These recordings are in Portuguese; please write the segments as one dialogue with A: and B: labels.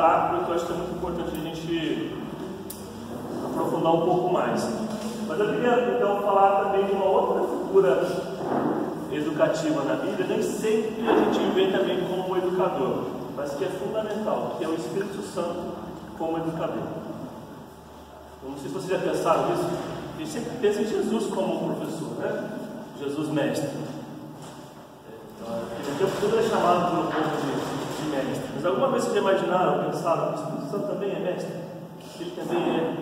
A: obstáculo que eu acho que é muito importante a gente aprofundar um pouco mais. Mas eu queria então falar também de uma outra figura educativa na Bíblia. Nem sempre a gente vê também como educador, mas que é fundamental, que é o Espírito Santo como educador. Eu não sei se vocês já pensaram nisso. A gente sempre pensa em Jesus como professor, né? Jesus mestre. Naquele tempo tudo é chamado pelo povo de mestre. Mas alguma vez vocês já imaginaram, pensaram que o Espírito Santo também é mestre? Ele também é.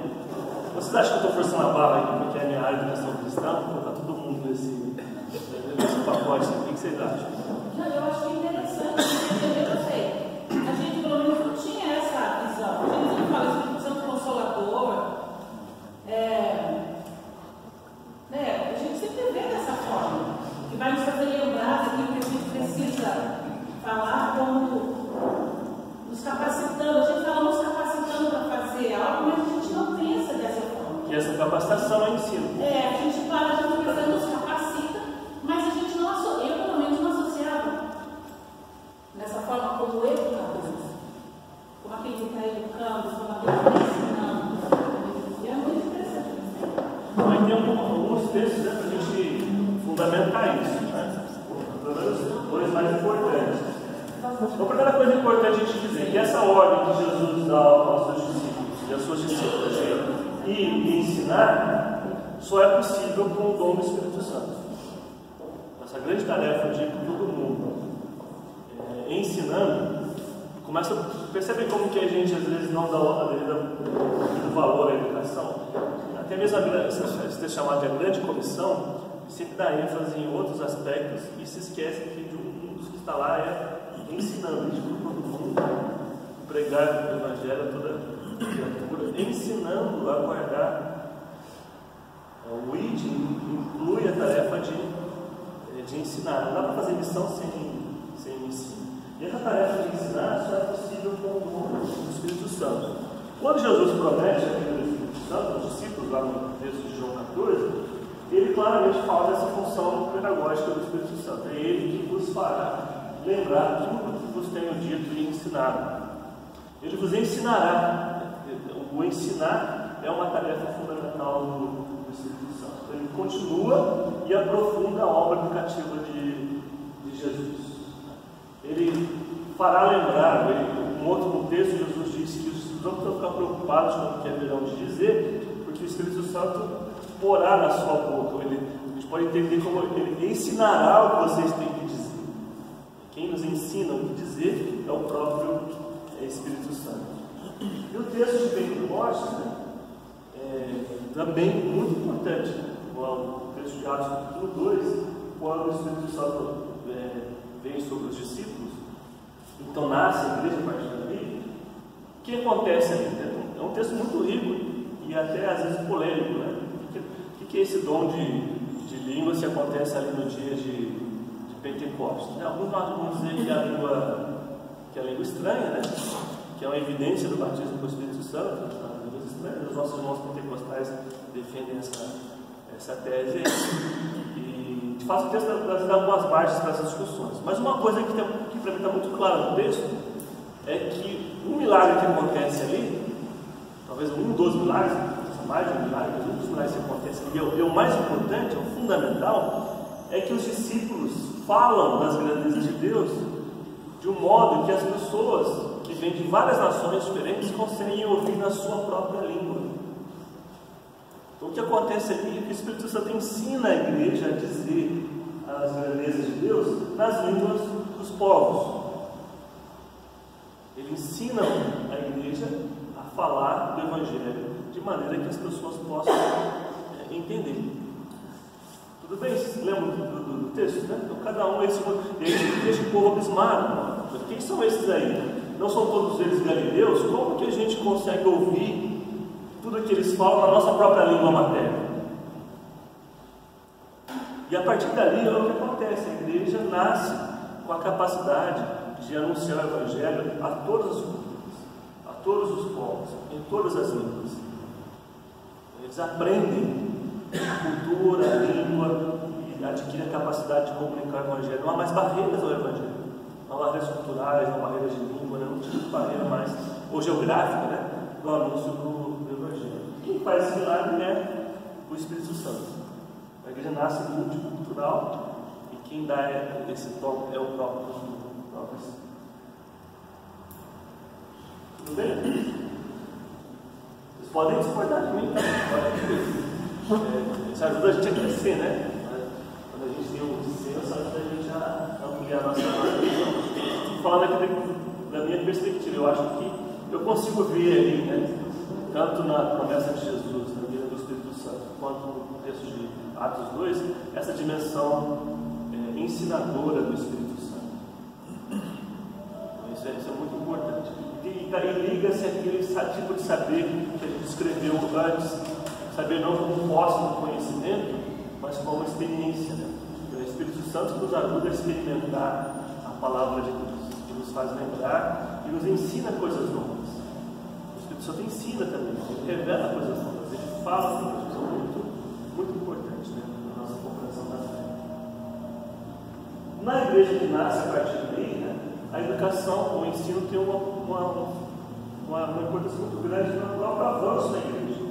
A: Vocês acham que eu estou forçando a barra aí porque é a minha área de educação cristã? Vou colocar todo mundo nesse pacote? O que vocês acham?
B: Não, eu achei interessante, eu sei. A gente pelo menos não tinha essa visão. A gente não fala Espírito Santo Consolador. A gente sempre vê dessa forma, que vai nos fazer lembrar daquilo que a gente precisa falar como nos capacitando. A gente fala nos capacitando para fazer algo, mas a gente não pensa dessa forma.
A: E essa capacitação é ensino.
B: A gente fala, a gente pensa, nos capacita, mas a gente não associa, eu pelo menos não associava nessa forma como educador, como aquele que está educando, como aquele que está ensinando. E é muito interessante.
A: Mas tem alguns textos para a gente fundamentar isso, né? Pelo menos dois mais importantes. Então, a primeira coisa importante a gente dizer que essa ordem que Jesus dá aos seus discípulos e às suas discípulas de ir e ensinar só é possível com o dom do Espírito Santo. Essa grande tarefa de ir por todo mundo ensinando, percebe como que a gente às vezes não dá o valor à educação? Até mesmo esse chamado de a grande comissão sempre dá ênfase em outros aspectos e se esquece que um dos que está lá é ensinando, ir por todo mundo, pregar o Evangelho a toda criatura, ensinando a guardar. O ID inclui a tarefa de ensinar. Não dá para fazer missão sem ensino. E essa tarefa de ensinar só é possível com o dom do Espírito Santo. Quando Jesus promete aqui do Espírito Santo aos discípulos, lá no texto de João 14, ele claramente fala dessa função pedagógica do Espírito Santo. É ele que vos fará lembrar tudo que vos tenho dito e ensinado. Ele vos ensinará. O ensinar é uma tarefa fundamental do Espírito Santo. Ele continua e aprofunda a obra educativa de Jesus. Ele fará lembrar, um outro texto, Jesus diz que os não precisam ficar preocupados com o que é verão de dizer, porque o Espírito Santo porá na sua boca. A gente pode entender como ele ensinará o que vocês têm que dizer. Quem nos ensina o que dizer é o próprio Espírito Santo. E o texto de Pentecostes, também muito importante, o texto de Atos capítulo 2, quando o Espírito Santo vem sobre os discípulos, então nasce a igreja a partir dali. O que acontece ali? É um texto muito rico e até às vezes polêmico, né? O que é esse dom de língua se acontece ali no dia de Pentecostes? Alguns vão dizer que é a língua estranha, né? Que é uma evidência do batismo com o Espírito Santo, as línguas estranhas. Os nossos irmãos pentecostais defendem essa tese. E de fato o texto dá algumas margens para essas discussões. Mas uma coisa que para mim está muito clara no texto é que um milagre que acontece ali, talvez um dos milagres, mais de um milagre, mas um dos milagres que acontece ali, e o mais importante, o fundamental, é que os discípulos falam das grandezas de Deus de um modo que as pessoas que vêm de várias nações diferentes conseguem ouvir na sua própria língua. Então o que acontece ali é que o Espírito Santo ensina a igreja a dizer as grandezas de Deus nas línguas dos povos. Ele ensina a igreja a falar do Evangelho de maneira que as pessoas possam entender. Tudo bem? Vocês lembram do texto, né? Então cada um deixa o povo abismado. Quem são esses aí? Não são todos eles galileus? Como que a gente consegue ouvir tudo que eles falam na nossa própria língua materna? E a partir dali é o que acontece. A igreja nasce com a capacidade de anunciar o Evangelho a todas as culturas, a todos os povos, em todas as línguas. Eles aprendem a cultura, a língua e adquirem a capacidade de comunicar o Evangelho. Não há mais barreiras ao Evangelho. Não há barreiras culturais, não há barreiras de língua, não tem barreira mais ou geográfica, né, do anúncio do Evangelho. Quem faz esse milagre é o Espírito Santo. A igreja nasce multicultural e quem dá esse toque é o próprio Espírito. Tudo bem? Vocês podem discordar de mim, tá? Isso ajuda a gente a crescer, né? Quando a gente tem um senso, ajuda a gente a ampliar a nossa visão. Falando aqui da minha perspectiva, eu acho que eu consigo ver aí, né? Tanto na promessa de Jesus, na vida do Espírito Santo, quanto no texto de Atos 2, essa dimensão ensinadora do Espírito Santo. Isso é muito importante. E daí liga-se aquele tipo de saber que a gente escreveu antes, saber não como posse do conhecimento, mas como experiência. Né? O Espírito Santo nos ajuda a experimentar a palavra de Deus, que nos faz lembrar e nos ensina coisas novas. O Espírito Santo ensina também, ele revela coisas novas, ele fala sobre coisas muito, muito importantes, né, na nossa compreensão da fé. Na igreja que nasce a partir daí, né, a educação, o ensino tem uma importância muito grande no próprio avanço da igreja.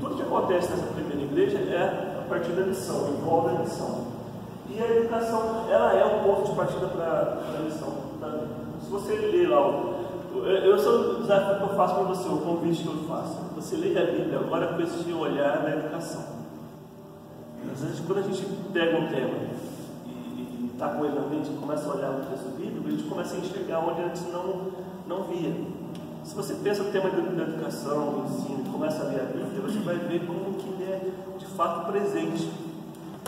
A: Tudo que acontece nessa primeira igreja é a partir da missão, envolve a missão. E a educação, ela é um ponto de partida para a missão também. Se você ler lá, eu sou o desafio que eu faço para você, o convite que eu faço. Você lê a Bíblia agora com esse olhar da educação. Às vezes, quando a gente pega um tema e está com ele na mente, começa a olhar o texto bíblico, a gente começa a enxergar onde antes não via. Se você pensa no tema da educação, do ensino, começa a ler a Bíblia, você vai ver como que ele é de fato presente.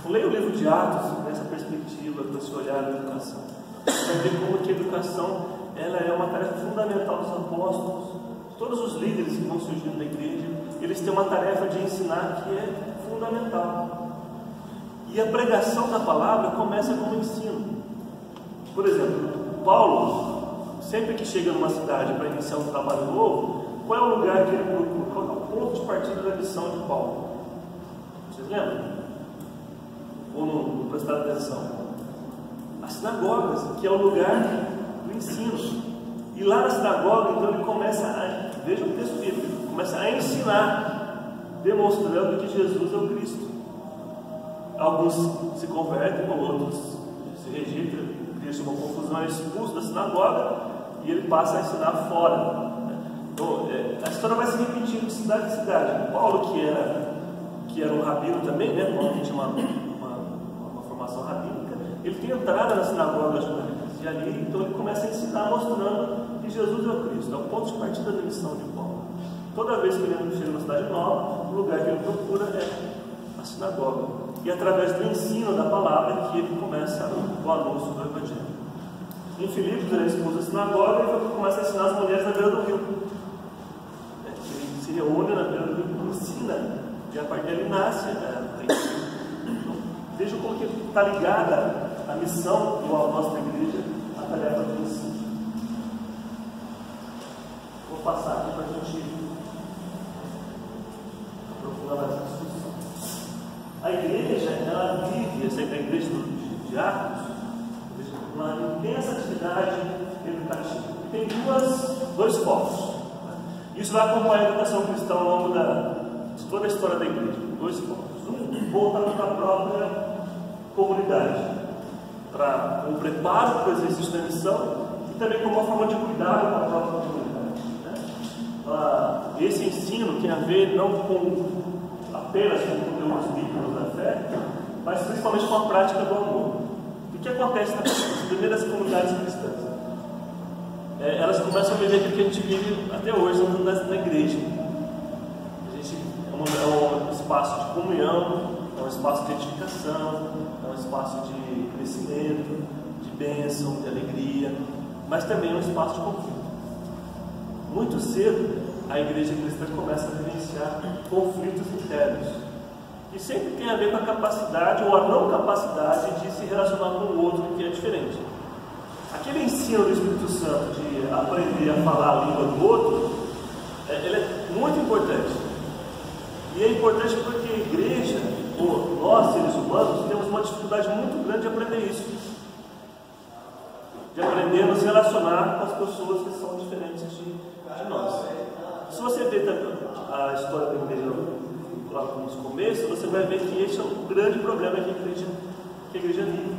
A: Leia o livro de Atos nessa perspectiva, com esse olhar da educação. Você vai ver como que a educação ela é uma tarefa fundamental dos apóstolos. Todos os líderes que vão surgindo na igreja, eles têm uma tarefa de ensinar que é fundamental. E a pregação da palavra começa com o ensino. Por exemplo, Paulo, sempre que chega numa cidade para iniciar um trabalho novo, qual é o lugar que ele procura? Qual é o ponto de partida da missão de Paulo? Vocês lembram? Ou não prestaram atenção? As sinagogas, que é o lugar do ensino. E lá na sinagoga, então, ele começa a, veja o texto bíblico, começa a ensinar, demonstrando que Jesus é o Cristo. Alguns se convertem, outros se rejeitam, cria-se uma confusão, é expulso da sinagoga e ele passa a ensinar fora. Então, a história vai se repetindo de cidade em cidade. Paulo, que era um rabino também, né? Paulo tinha uma formação rabínica, ele tem entrada na sinagoga judaicas e ali, então, ele começa a ensinar, mostrando que Jesus é o Cristo. É o ponto de partida da missão de Paulo. Toda vez que ele chega numa cidade nova, o lugar que ele procura é a sinagoga. E através do ensino da palavra que ele começa o anúncio do Evangelho. Em Filipos, ele expulsa a sinagoga e começa a ensinar as mulheres na beira do rio. Ele se reúne na beira do rio e ensina. E a partir dele nasce a igreja. Então, veja como que está ligada a missão da nossa igreja à tarefa do ensino. Vou passar aqui para a gente aprofundar mais a discussão. A igreja, ela vive, essa igreja de Atos, uma intensa atividade educativa. Tem dois focos. Isso vai acompanhar a educação cristã ao longo de toda a história da igreja. Dois focos. Um voltado para a própria comunidade, para o preparo para o exercício da missão e também como uma forma de cuidar com a própria comunidade. Né? Esse ensino tem a ver não apenas com conteúdos bíblicos da fé, mas principalmente com a prática do amor. O que acontece nas primeiras comunidades cristãs? Elas começam a viver aquilo que a gente vive até hoje na igreja. É um espaço de comunhão, é um espaço de edificação, é um espaço de crescimento, de bênção, de alegria, mas também é um espaço de conflito. Muito cedo, a igreja cristã começa a vivenciar conflitos internos, que sempre tem a ver com a capacidade ou a não capacidade de se relacionar com o outro que é diferente. Aquele ensino do Espírito Santo de aprender a falar a língua do outro, ele é muito importante. E é importante porque a igreja, ou nós seres humanos, temos uma dificuldade muito grande de aprender isso. de aprender a nos relacionar com as pessoas que são diferentes de nós. Se você ver a história da igreja lá no começo, você vai ver que esse é um grande problema que a igreja vive.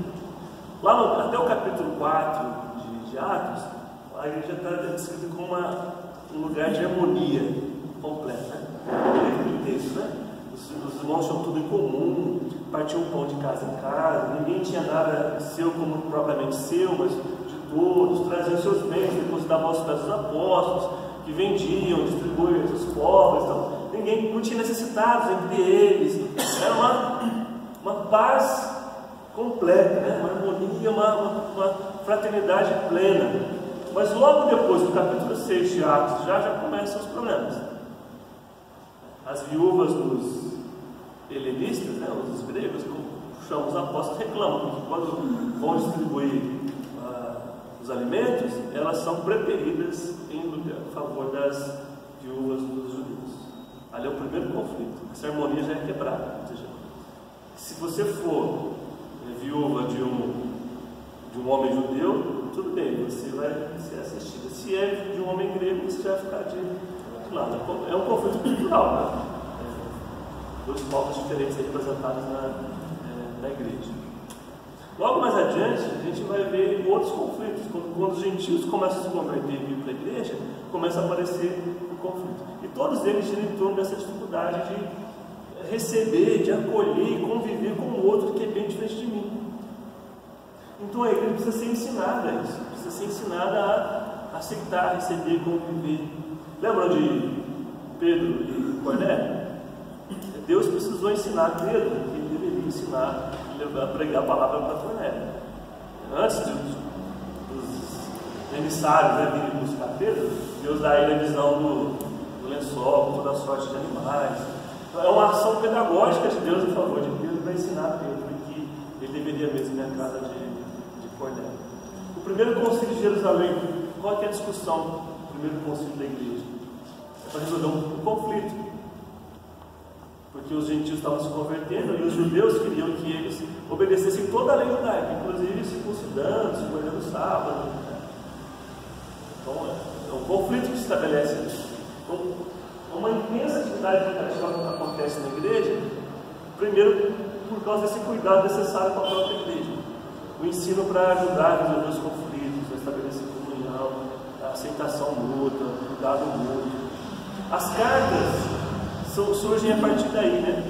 A: Lá até o capítulo 4 de Atos, a igreja está descrita como um lugar de harmonia completa. Os irmãos tinham tudo em comum, partiam pão de casa em casa, ninguém tinha nada seu como propriamente seu, mas de todos, traziam seus bens, depositavam aos pés dos apóstolos, que vendiam, distribuíam entre os pobres, então, ninguém não tinha necessitados entre eles, era uma paz completa, né? Uma harmonia, uma fraternidade plena. Mas logo depois, no capítulo 6 de Atos, já começam os problemas. As viúvas dos helenistas, né, os gregos, como chamam os apóstolos, reclamam, porque quando vão distribuir os alimentos, elas são preteridas em favor das viúvas dos judeus. Ali é o primeiro conflito. Essa harmonia já é quebrada. Ou seja, se você for viúva de um homem judeu, tudo bem, você vai ser assistida. Se é de um homem grego, você vai ficar de lado. É um conflito cultural, né? Dois povos diferentes representados na igreja. Logo mais adiante, a gente vai ver outros conflitos. Quando os gentios começam a se converter e vir para a igreja, começa a aparecer um conflito. E todos eles giram em torno dessa dificuldade de receber, de acolher e conviver com o outro que é bem diferente de mim. Então a igreja precisa ser ensinada a isso, precisa ser ensinada a aceitar, receber, conviver. Lembram de Pedro e Cornélio? Deus precisou ensinar Pedro que ele deveria ensinar a pregar a palavra para Cornélio. Antes dos emissários virem buscar Pedro, Deus dá a ele a visão do lençol, com toda a sorte de animais. Então, é uma ação pedagógica de Deus em favor de Pedro para ensinar Pedro que ele deveria mesmo ir à casa de Cornélio. O primeiro concílio de Jerusalém, qual é a discussão do primeiro concílio da igreja? É para resolver um conflito. Porque os gentios estavam se convertendo e os judeus queriam que eles obedecessem toda a lei judaica, inclusive circuncidando, se guardando o sábado. Então é um conflito que se estabelece ali. Então, uma intensa atividade educativa que acontece na igreja, primeiro por causa desse cuidado necessário com a própria igreja. O ensino para ajudar a resolver os conflitos, a estabelecer comunhão, a aceitação mútua, o cuidado mútuo. As cartas surgem a partir daí, né?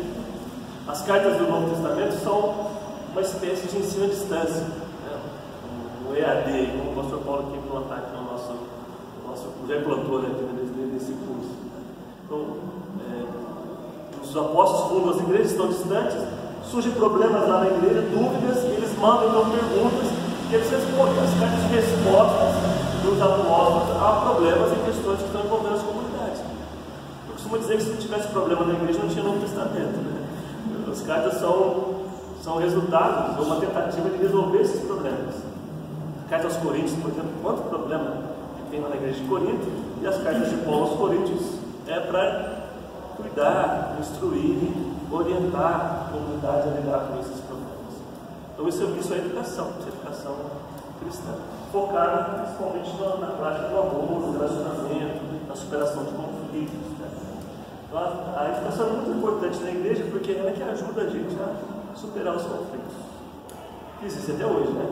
A: As cartas do Novo Testamento são uma espécie de ensino à distância, né? O EAD, como o pastor Paulo quer implantar aqui no nosso já implantou, né, nesse curso. Então, os apóstolos fundam as igrejas, estão distantes, surgem problemas lá na igreja, dúvidas, e eles mandam então perguntas, e eles respondem as cartas de respostas dos apóstolos a problemas e questões que estão envolvendo as comunidades. Eu costumo dizer que se não tivesse problema na igreja, não tinha Novo Testamento, né? As cartas são resultados ou uma tentativa de resolver esses problemas. A carta aos Coríntios, por exemplo, quanto problema que tem lá na igreja de Corinto, e as cartas de Paulo aos Coríntios é para cuidar, instruir, orientar a comunidade a lidar com esses problemas. Então isso é educação cristã, focada principalmente na prática do amor, no relacionamento, na superação de conflitos. Então, a educação é muito importante na igreja porque ela é que ajuda a gente a superar os conflitos. Existe até hoje, né?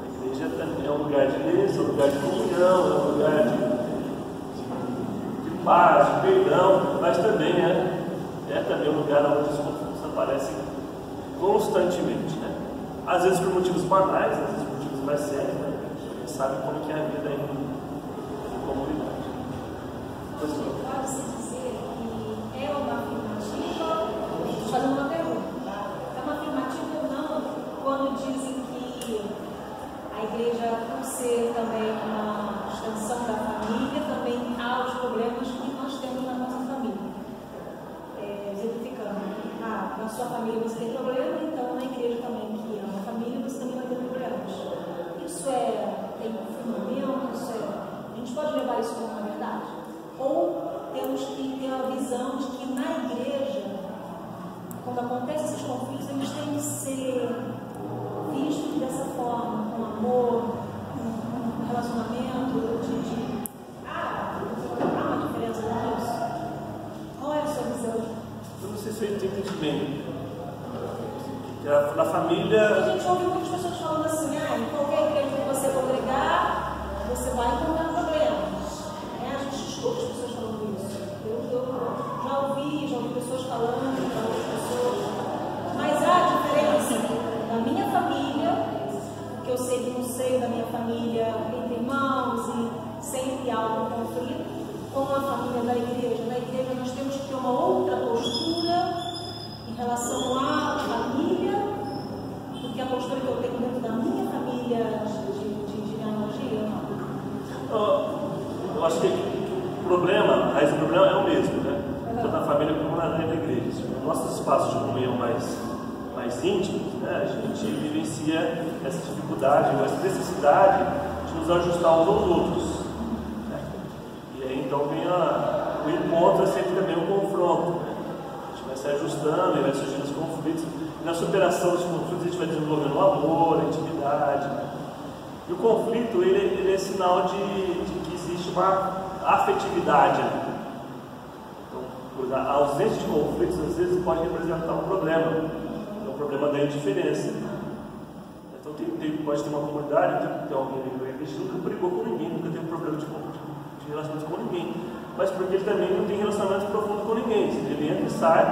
A: A igreja é um lugar de bênção, é um lugar de comunhão, é um lugar de paz, de perdão, mas também é também um lugar onde os conflitos aparecem constantemente, né? Às vezes por motivos banais, às vezes por motivos mais sérios, né? A gente sabe como que é a vida em comunidade.
C: Pode-se dizer que é uma afirmativa, estou fazendo uma pergunta, é uma afirmativa ou não quando dizem que a igreja, por ser também uma extensão da família, também há os problemas que nós temos na nossa família. Exemplificando, na sua família você tem problema, então na igreja também, que é uma família, você também vai ter problemas. Isso tem fundamento, a gente pode levar isso como uma verdade? Ou temos que ter a visão de que na igreja, quando acontecem esses conflitos, eles têm que ser vistos dessa forma, com amor,
B: relacionamento, há uma diferença nisso? Qual é a sua visão?
A: Eu não sei se eu entendi bem. Na família...
B: A gente ouve muitas pessoas falando assim, em qualquer igreja que você congregar, você vai encontrar problemas. A gente escuta as pessoas falando isso. Eu já ouvi pessoas falando para outras pessoas. Mas há diferença na minha família, que eu sei que no seio da minha família, entre irmãos e sempre há algum conflito, com a família da igreja. Na igreja nós temos que ter uma outra postura em relação à família, do que a postura que eu tenho dentro da minha família de genealogia.
A: Eu acho que o problema é o mesmo, né? Tanto na família como na igreja. Nos nossos espaços de comunhão mais íntimos, né, a gente vivencia essa dificuldade, essa necessidade de nos ajustar uns aos outros. Né? E aí então vem o encontro, é sempre também um confronto. Né? A gente vai se ajustando e vai surgindo os conflitos. E na superação dos conflitos a gente vai desenvolvendo o amor, a intimidade. Né? E o conflito ele é sinal de que existe uma afetividade. Né? Então, a ausência de conflitos às vezes pode representar um problema. O problema da indiferença. Então pode ter uma comunidade, tem alguém que nunca brigou com ninguém, nunca teve problema de relacionamento com ninguém, mas porque ele também não tem relacionamento profundo com ninguém. Ele entra e sai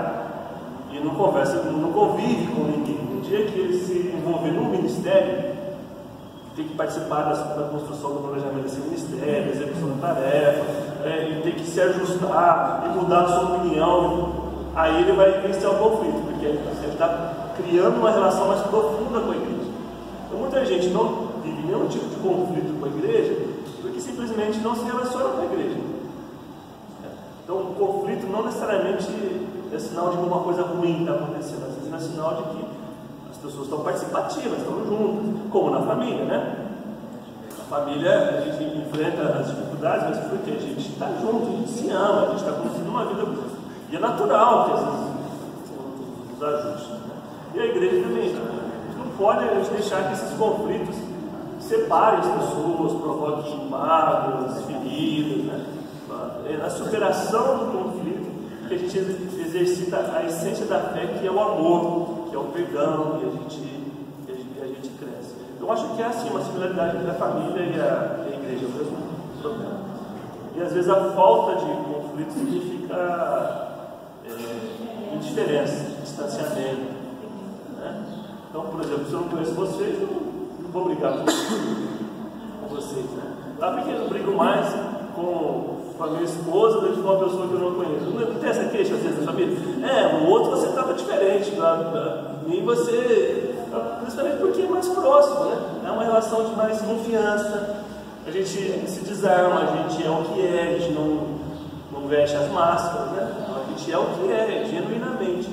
A: e não conversa, não convive com ninguém. Um dia que ele se envolver num ministério, tem que participar da construção do planejamento desse ministério, da execução da tarefa, ele tem que se ajustar e mudar a sua opinião, aí ele vai vencer o conflito, porque ele está criando uma relação mais profunda com a igreja. Então muita gente não vive nenhum tipo de conflito com a igreja porque simplesmente não se relaciona com a igreja. Então o conflito não necessariamente é sinal de que uma coisa ruim está acontecendo, às vezes é sinal de que as pessoas estão participativas, estão juntas, como na família, né? Na família a gente enfrenta as dificuldades, mas porque a gente está junto, a gente se ama, a gente está construindo uma vida, e é natural que essas os ajustes. Né? E a igreja também, a gente não pode deixar que esses conflitos separem as pessoas, provoquem mágoas, feridas. Né? É na superação do conflito que a gente exercita a essência da fé, que é o amor, que é o perdão, e a gente cresce. Eu acho que é assim uma similaridade entre a família e a igreja, é o mesmo problema. E às vezes a falta de conflito significa indiferença, distanciamento. Né? Então, por exemplo, se eu não conheço vocês, eu não vou brigar com vocês. Né? Porque eu brigo mais com a minha esposa do que com uma pessoa que eu não conheço. Não tem essa queixa às vezes na família? O outro você estava diferente, e você, principalmente porque é mais próximo, né? É uma relação de mais confiança, a gente se desarma, a gente é o que é, a gente não veste as máscaras, né? A gente é o que é, genuinamente.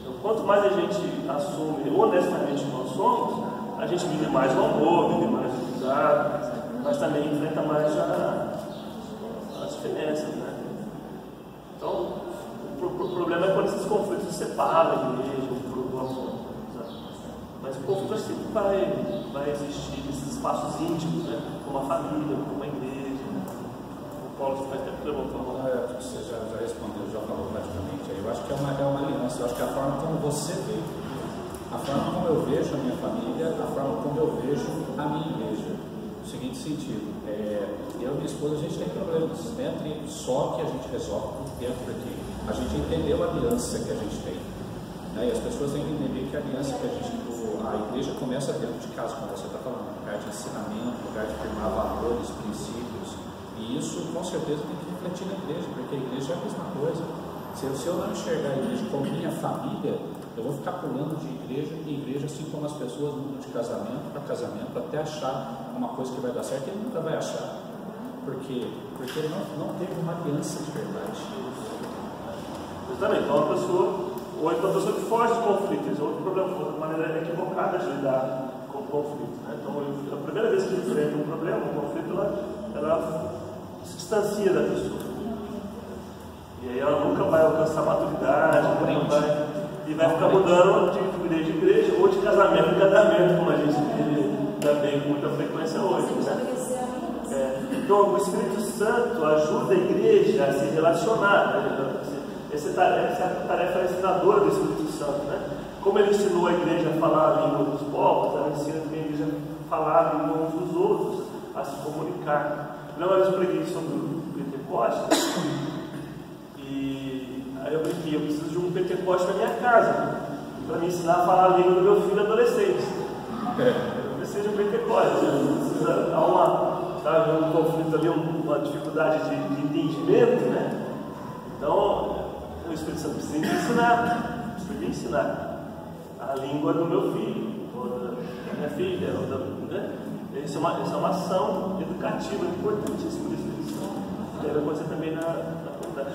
A: Então, quanto mais a gente assume honestamente que nós somos, a gente vive mais o amor, vive mais o cuidado, mas também enfrenta mais as diferenças, né? Então, o problema é quando esses conflitos se separam a igreja, o amor. Mas o conflito sempre vai existir nesses espaços íntimos, né? Como a família, como a igreja. O Paulo faz tempo que levantou a mão.
D: Você já respondeu, já falou praticamente. Eu acho que é uma aliança. Eu acho que a forma como você vê, a forma como eu vejo a minha família, a forma como eu vejo a minha igreja. No seguinte sentido, eu e minha esposa, a gente tem problemas dentro, só que a gente resolve dentro daqui. A gente entendeu a aliança que a gente tem. Né? E as pessoas têm que entender que a aliança que a igreja começa dentro de casa, como você está falando, lugar de ensinamento, lugar de firmar valores, princípios. E isso com certeza tem que refletir na igreja, porque a igreja é a mesma coisa. Se eu não enxergar a igreja como minha família, eu vou ficar pulando de igreja em igreja, assim como as pessoas mudam de casamento para casamento, até achar uma coisa que vai dar certo, ele nunca vai achar. Por quê? Porque ele não teve uma aliança de verdade.
A: Exatamente. Então, uma pessoa que foge de conflitos, outro problema, uma maneira equivocada de lidar com o conflito. Né? Então, a primeira vez que enfrenta um problema, um conflito, ela se distancia da pessoa. E aí ela nunca vai alcançar maturidade, e vai ficar mudando de igreja em igreja, ou de casamento em casamento, como a gente vê também com muita frequência hoje.
C: Você estabelecer a
A: Então, o Espírito Santo ajuda a igreja a se relacionar. Essa é a tarefa ensinadora do Espírito Santo, né? Como ele ensinou a igreja a falar a língua dos povos, ela ensina também a igreja a falar a língua uns dos outros, a se comunicar. Não, eu preguei sobre o Pentecostes, e aí eu brinquei, eu preciso de um Pentecostes na minha casa, para me ensinar a falar a língua do meu filho adolescente. Eu preciso de um Pentecostes, está havendo um conflito ali, uma dificuldade de entendimento, né? Então, o Espírito Santo precisa me ensinar a língua do meu filho, ou da minha filha, né? Isso é uma ação educativa importantíssima do Espírito Santo, que deve acontecer também na comunidade.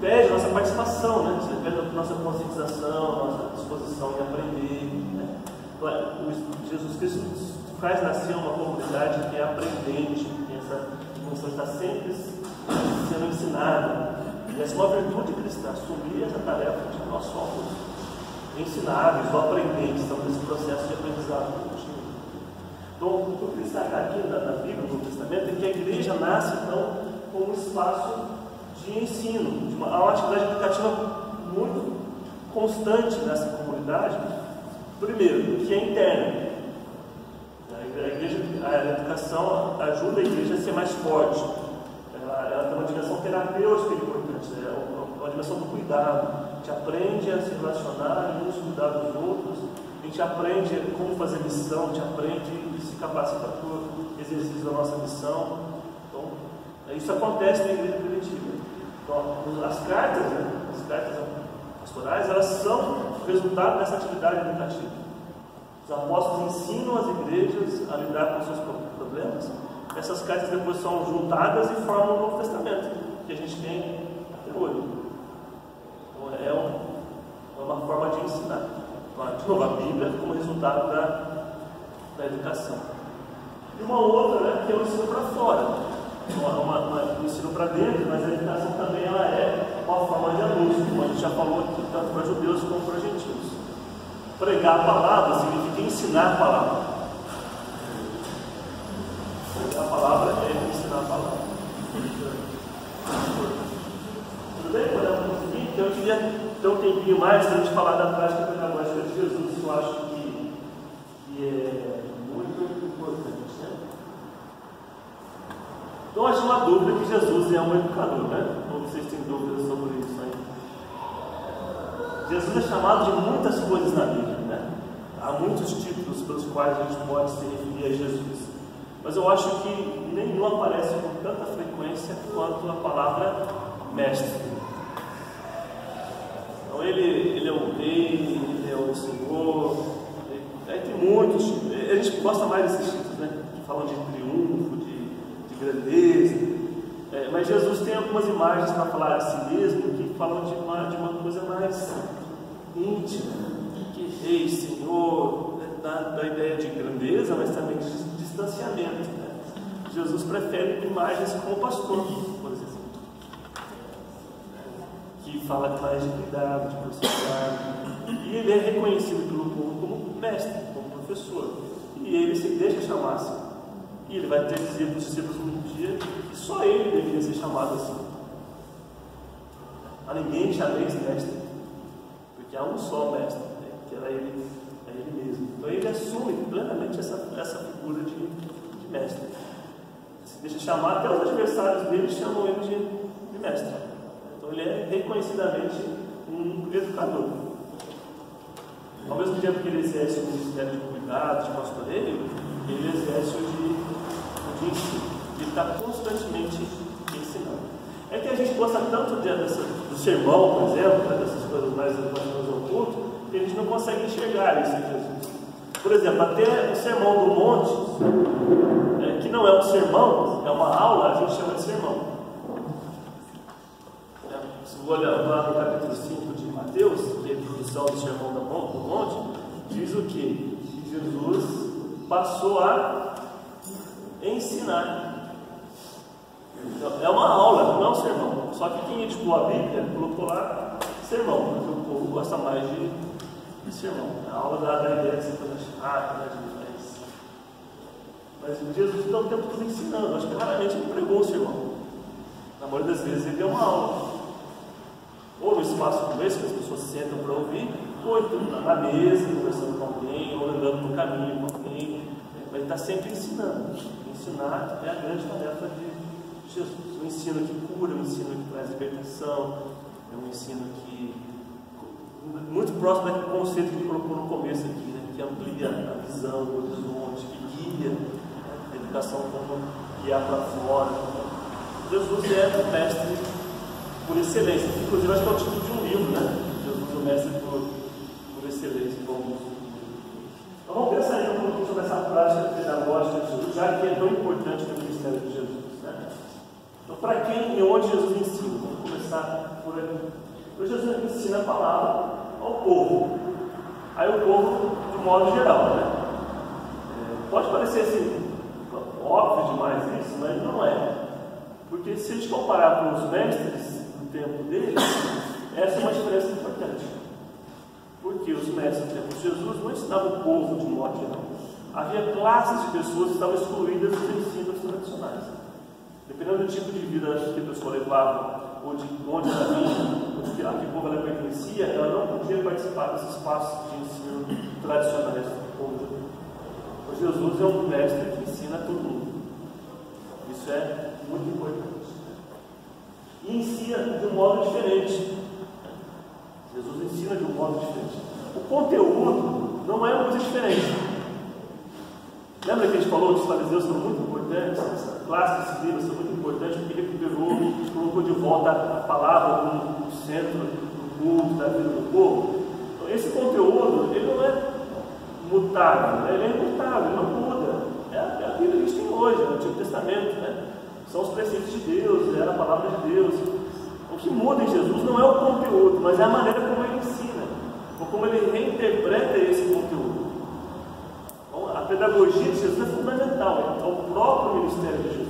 A: Pede nossa participação, né? Pede nossa conscientização, nossa disposição em aprender, né? Jesus Cristo faz nascer uma comunidade que é aprendente, que tem essa função de estar sempre sendo ensinada. E essa é uma virtude cristã, assumir essa tarefa de que nós somos ensinados ou aprendentes, estamos nesse processo de aprendizado contínuo. Então, o que está aqui na Bíblia, no Novo Testamento, é que a igreja nasce, então, como um espaço de ensino, de uma atividade educativa muito constante nessa comunidade. Primeiro, que é interna. A educação ajuda a igreja a ser mais forte. Ela tem uma dimensão terapêutica importante, uma dimensão do cuidado. A gente aprende a se relacionar, uns cuidar dos outros, a gente aprende como fazer missão, a gente aprende e se capacita para o exercício da nossa missão. Então, isso acontece na igreja primitiva. Então, as cartas pastorais, elas são resultado dessa atividade educativa. Os apóstolos ensinam as igrejas a lidar com os seus problemas. Essas cartas depois são juntadas e formam o Novo Testamento, que a gente tem até hoje. Então, é uma forma de ensinar. De novo, a Bíblia como resultado da educação. E uma outra, né, que é o ensino para fora. O ensino para dentro, mas a educação também ela é uma forma de abuso, como a gente já falou aqui, tanto para judeus como para gentios. Pregar a palavra significa ensinar a palavra. Pregar a palavra é ensinar a palavra. Tudo bem? Podemos conseguir? Então eu queria ter um tempinho mais para a gente falar da prática pedagógica de Jesus, que eu acho que é muito importante, né? Então acho uma dúvida que Jesus é um educador, né? Ou vocês têm dúvidas sobre isso aí? Jesus é chamado de muitas coisas na Bíblia, né? Há muitos títulos pelos quais a gente pode se referir a Jesus, mas eu acho que nenhum aparece com tanta frequência quanto a palavra mestre. Então ele é o rei, ele é o Senhor, aí tem muitos títulos. A gente gosta mais desses títulos, né? Que falam de triunfo, de grandeza, mas Jesus tem algumas imagens para falar de si mesmo que falam de uma coisa mais íntima, que rei, Senhor, da ideia de grandeza, mas também de distanciamento, né? Jesus prefere imagens como pastor, por exemplo, que fala mais de cuidado, de proximidade, e ele é reconhecido pelo povo como mestre, como professor, e ele se deixa chamar assim. E ele vai ter discípulos um dia que só ele deveria ser chamado assim. A ninguém chameis mestre, porque há um só mestre, né? Que era ele mesmo. Então ele assume plenamente essa figura de mestre. Se deixa chamar, até os adversários dele chamam ele de mestre. Então ele é reconhecidamente um educador. Ao mesmo tempo que ele exerce o ministério de cuidado, de pastoreio, ele exerce o de ensino. Ele está constantemente ensinando. É que a gente gosta tanto do sermão, por exemplo, né, dessas coisas mais ao culto, que a gente não consegue enxergar isso em Jesus. Por exemplo, até o sermão do monte, que não é um sermão, é uma aula, a gente chama de sermão. Se você olhar lá no capítulo 5 de Mateus, que é a introdução do sermão do monte, diz o quê? Que Jesus passou a ensinar. Então, é uma aula, não é um sermão. Só que quem editou a Bíblia colocou lá sermão, porque o povo gosta mais de sermão. A aula da ideia de ser coisa chata, Mas Jesus está o tempo todo ensinando. Acho que raramente ele pregou o sermão. Na maioria das vezes ele deu uma aula. Ou no espaço como esse, que as pessoas sentam para ouvir, ou na mesa, conversando com alguém, ou andando no caminho com alguém. Mas ele está sempre ensinando. Ensinar é a grande tarefa de Jesus. Um ensino que cura, um ensino que traz libertação, é um ensino que muito próximo daquele conceito que ele colocou no começo aqui, né? Que amplia a visão, o horizonte, que guia, né? A educação como guiar para fora. Jesus é o mestre por excelência. Inclusive, acho que é o título de um livro, né? Jesus é o mestre por excelência. Então, vamos pensar aí um pouquinho sobre essa prática pedagógica de Jesus, já que é tão importante no ministério de Jesus, né? Então, para quem e onde Jesus ensina? Vamos começar por aqui. Então, Jesus ensina a palavra ao povo. Aí o povo, de modo geral, né? Pode parecer assim, óbvio demais isso, mas não é. Porque se a gente comparar com os mestres do tempo deles, essa é uma diferença importante. Porque os mestres do tempo de Jesus não ensinavam o povo de modo geral. Havia classes de pessoas que estavam excluídas dos ensinos tradicionais. Dependendo do tipo de vida que a pessoa levava, ou de onde ela vinha, a que povo ela pertencia, ela não podia participar desses espaços de ensino tradicionais do povo de Deus. O Jesus é um mestre que ensina todo mundo. Isso é muito importante. E ensina de um modo diferente. Jesus ensina de um modo diferente. O conteúdo não é muito diferente. Lembra que a gente falou que os fariseus são muito importantes? Essa classe desses livros são muito importantes porque ele colocou de volta a palavra no centro do culto, da vida do povo. Então, esse conteúdo, ele não é mutável, ele é imutável, ele não muda. É a Bíblia que a gente tem hoje, no Antigo Testamento, né? São os preceitos de Deus, é a palavra de Deus. O que muda em Jesus não é o conteúdo, mas é a maneira como ele ensina, ou como ele reinterpreta esse conteúdo. Então, a pedagogia de Jesus é fundamental, é o próprio ministério de Jesus.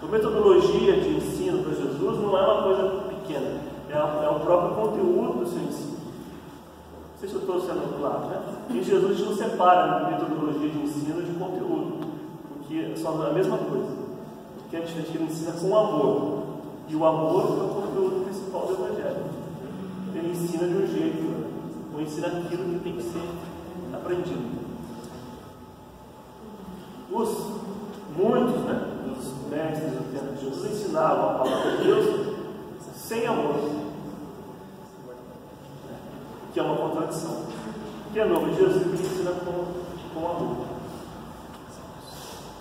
A: A metodologia de ensino para Jesus não é uma coisa pequena, é o próprio conteúdo do seu ensino. Não sei se eu estou sendo claro, né? Em Jesus a gente não separa a metodologia de ensino de conteúdo, porque são a mesma coisa. Que a gente ensina com amor, e o amor é o conteúdo principal do Evangelho. Ele ensina de um jeito, ou ensina aquilo que tem que ser aprendido. Muitos, né, dos mestres do tempo de Jesus ensinavam a palavra de Deus sem amor, que é uma contradição. Que é novo, Jesus que ensina com amor.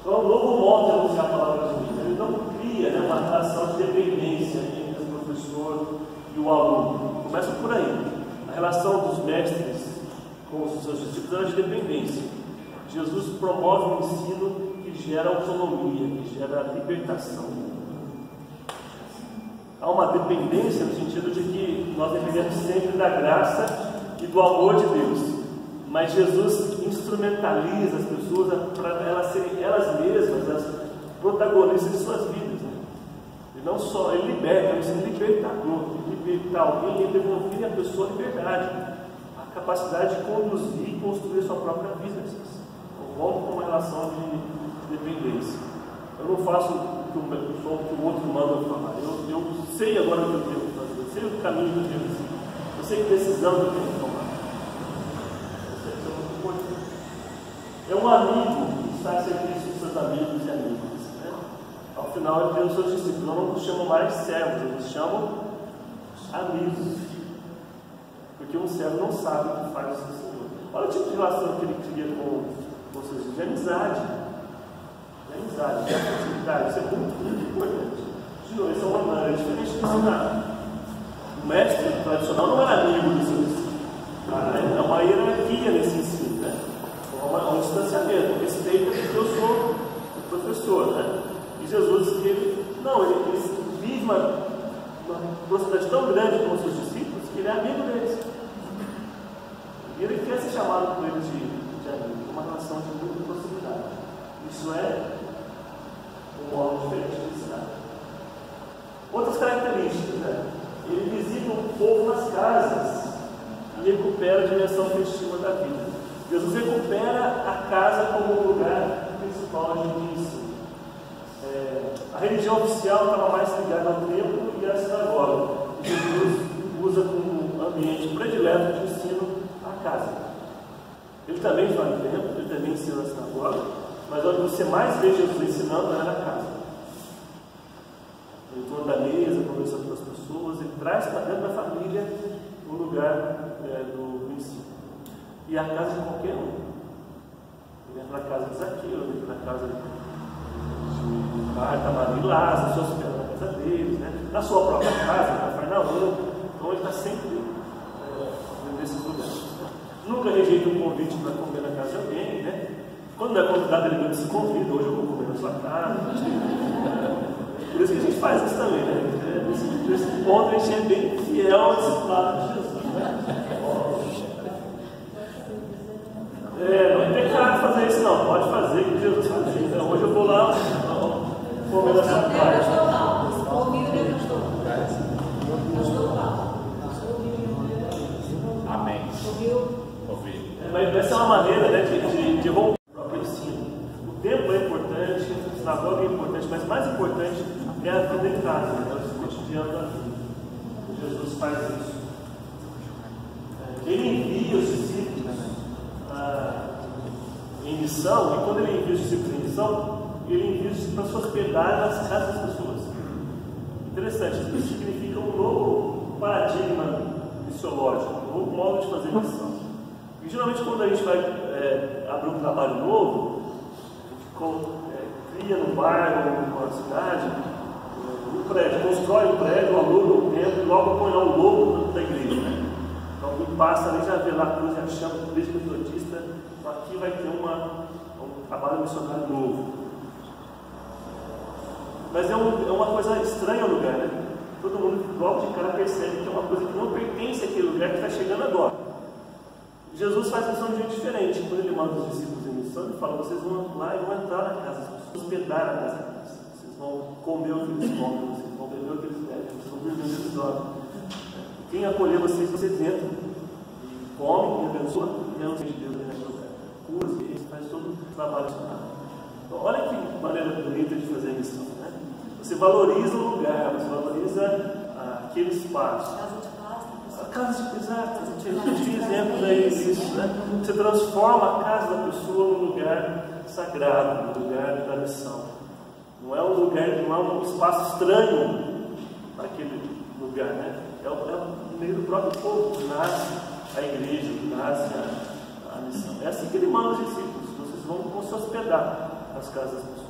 A: Então, é um novo modo de anunciar a palavra de Deus. Ele não cria, né, uma relação de dependência entre o professor e o aluno. Começa por aí. A relação dos mestres com os seus discípulos é de dependência. Jesus promove um ensino que gera autonomia, que gera libertação. Há uma dependência no sentido de que nós dependemos sempre da graça e do amor de Deus. Mas Jesus instrumentaliza as pessoas para elas serem elas mesmas as protagonistas de suas vidas. Né? E não só, ele liberta, ele é um libertador. Libertar alguém e devolver à pessoa a liberdade, a capacidade de conduzir e construir a sua própria vida. Volto com uma relação de dependência. Eu não faço o que o outro manda eu falar. Eu sei agora o que eu tenho que fazer, eu sei o caminho que eu tenho que seguir, eu sei que decisão que eu tenho que tomar. É um amigo que está a serviço dos seus amigos e amigas. Né? Ao final, ele tem os seus discípulos. Não nos chamam mais servos, eles chamam amigos. Porque um servo não sabe o que faz o seu Senhor. Olha o tipo de relação que ele cria com vocês, de amizade. De amizade, de afetividade. Isso é muito, muito importante. De novo, isso é uma maneira diferente de ensinar. O mestre tradicional não era amigo dos seus discípulos. É uma hierarquia nesse ensino, né? Um distanciamento, respeita porque eu sou o professor, né? E Jesus, ele vive uma proximidade tão grande com os seus discípulos que ele é amigo deles. E ele quer ser chamado por eles de amigo, uma relação de muita proximidade. Isso é um modo diferente de ensinar. Outras características, né? Ele visita o povo nas casas e recupera a dimensão festiva da vida. Jesus recupera a casa como um lugar principal principal de ensino. A religião oficial estava mais ligada ao templo e à sinagoga. Jesus usa como ambiente predileto de ensino a casa. Ele também vai no templo, ele também ensina na sinagoga, mas onde você mais vê Jesus ensinando é na casa. Em torno da mesa, conversando com as pessoas, ele traz para dentro da família o lugar do ensino. E a casa de qualquer um. Ele entra na casa de Zaqueu, ele entra na casa de Marta, Maria e Lázaro, se hospeda na casa deles, né? Na sua própria casa, na Cafarnaum. Então ele está sempre nesses lugares. Nunca rejeita um convite para comer na casa de alguém, né? Quando é convidado, ele mesmo se convida, hoje eu vou comer na sua casa. Por isso que a gente faz isso também, né? Nesse ponto a gente é bem fiel ao discipulado de Jesus, né? Não tem cara de fazer isso não, pode fazer que Jesus fazia. Então hoje eu vou lá comer na sua casa.
D: Amém.
A: Ouvi. Mas essa é uma maneira, né, de romper o próprio ensino. O templo é importante, a sinagoga é importante, mas mais importante é a vida em casa, né? O cotidiano da vida. Jesus faz isso. Ele envia os discípulos em missão, e quando ele envia os discípulos em missão, ele envia os discípulos para se hospedar nas casas das pessoas. Interessante, isso significa um novo paradigma missiológico, um novo modo de fazer missão. E geralmente quando a gente vai abrir um trabalho novo, a gente cria no bairro, numa cidade, um prédio, constrói um prédio, aluga um templo e logo põe lá o logo da igreja. Né? Então quem passa ali já vê lá a cruz e a chama do igreja metodista, então aqui vai ter um trabalho missionário novo. Mas é uma coisa estranha o lugar, né? Todo mundo logo de cara percebe que é uma coisa que não pertence àquele lugar que está chegando agora. Jesus faz missão de um jeito diferente. Quando ele manda os discípulos em missão, ele fala: vocês vão lá e vão entrar na casa, hospedar na casa deles. Vocês vão comer o que eles comem, vocês vão beber o que eles bebem, vocês vão dormir o que eles dormem. Quem acolher vocês entram e comem e abençoam, e é o de Deus naquele lugar. Cura, ele faz todo o trabalho. Então, olha que maneira bonita de fazer missão, né? Você valoriza o lugar, você valoriza aquele espaço. A casa de exato, a gente tinha exemplos aí disso, né? Você transforma a casa da pessoa num lugar sagrado, num lugar da missão. Não é um lugar, não é um espaço estranho naquele lugar, né? É o meio do próprio povo que nasce a igreja, que nasce a missão. É assim que ele manda os discípulos: vocês vão se hospedar nas casas das pessoas.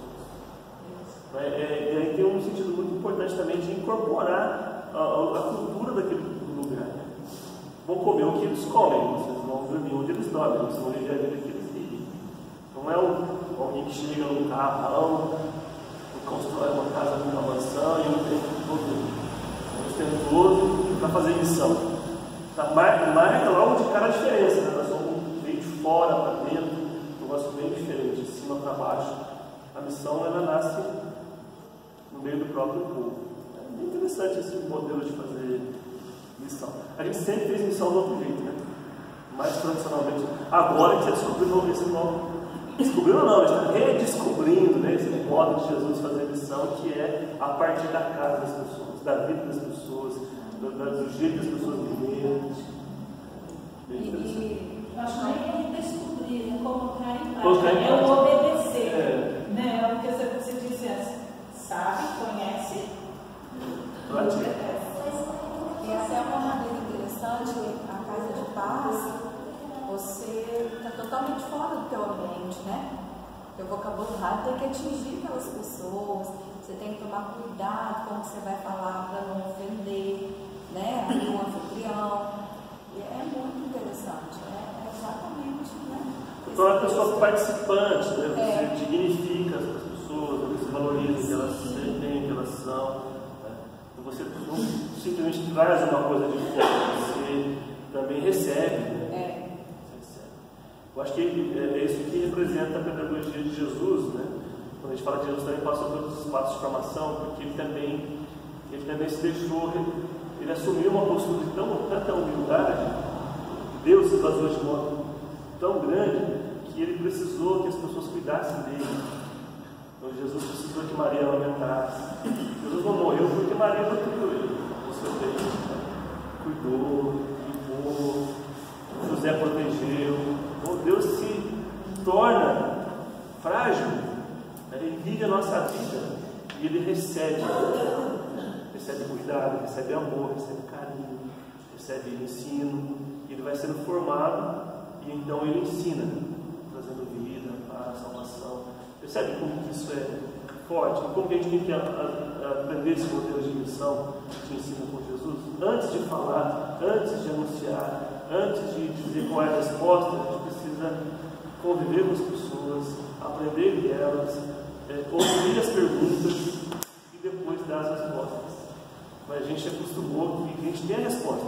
A: E aí tem um sentido muito importante também de incorporar a cultura daquele lugar. Né? Vão comer o que eles comem, vocês vão dormir onde eles dormem, vocês vão viver a vida que eles vivem. Não é alguém que chega num carrão, constrói uma casa com uma mansão e um tempo todo para fazer missão. Marca logo de cara a diferença, né? Nós somos meio de fora para dentro, um negócio bem diferente, de cima para baixo. A missão ela nasce no meio do próprio povo. É bem interessante esse modelo de fazer missão. A gente sempre fez missão do outro jeito, né? Mais tradicionalmente. Agora a gente está descobrindo esse novo. Descobrindo não, a gente está redescobrindo, né, esse modo de Jesus fazer missão, que é a partir da casa das pessoas, da vida das pessoas, do jeito das pessoas viverem.
B: Eu acho que nem é descobrir, é colocar em
A: Colocar em
B: prática, é o
A: prática.
B: obedecer. Né? Porque você disse assim, sabe, conhece,
A: Pratica.
E: Essa é uma maneira interessante, a casa de paz, você está totalmente fora do teu ambiente, né? Teu vocabulário tem que atingir aquelas pessoas, você tem que tomar cuidado como você vai falar para não ofender, né? O anfitrião. E é muito interessante, é exatamente, né?
A: Então é a pessoa participante, né? Você dignifica as pessoas, você valoriza o que elas têm, o que elas são. Né? Então você não simplesmente traz uma coisa de fora, você também recebe. Né? Eu acho que é isso que representa a pedagogia de Jesus, né? Quando a gente fala de Jesus, também passou pelos espaços de formação, porque ele também se deixou, ele assumiu uma postura de tanta humildade, Deus se esvaziou de modo tão grande, que ele precisou que as pessoas cuidassem dele. Então Jesus precisou que Maria amamentasse. Jesus não morreu porque Maria nutriu ele. Você fez, cuidou, limpou, José protegeu. Então Deus se torna frágil, ele vive a nossa vida e ele recebe cuidado, recebe amor, recebe carinho, recebe ensino, e ele vai sendo formado e então ele ensina, trazendo vida, paz, salvação. Percebe como isso é forte? E como que a gente tem que aprender esse modelo de missão que ensina com Jesus? Antes de falar, antes de anunciar, antes de dizer qual é a resposta, a gente precisa conviver com as pessoas, aprender delas, ouvir as perguntas e depois dar as respostas. Mas a gente acostumou que a gente tem a resposta.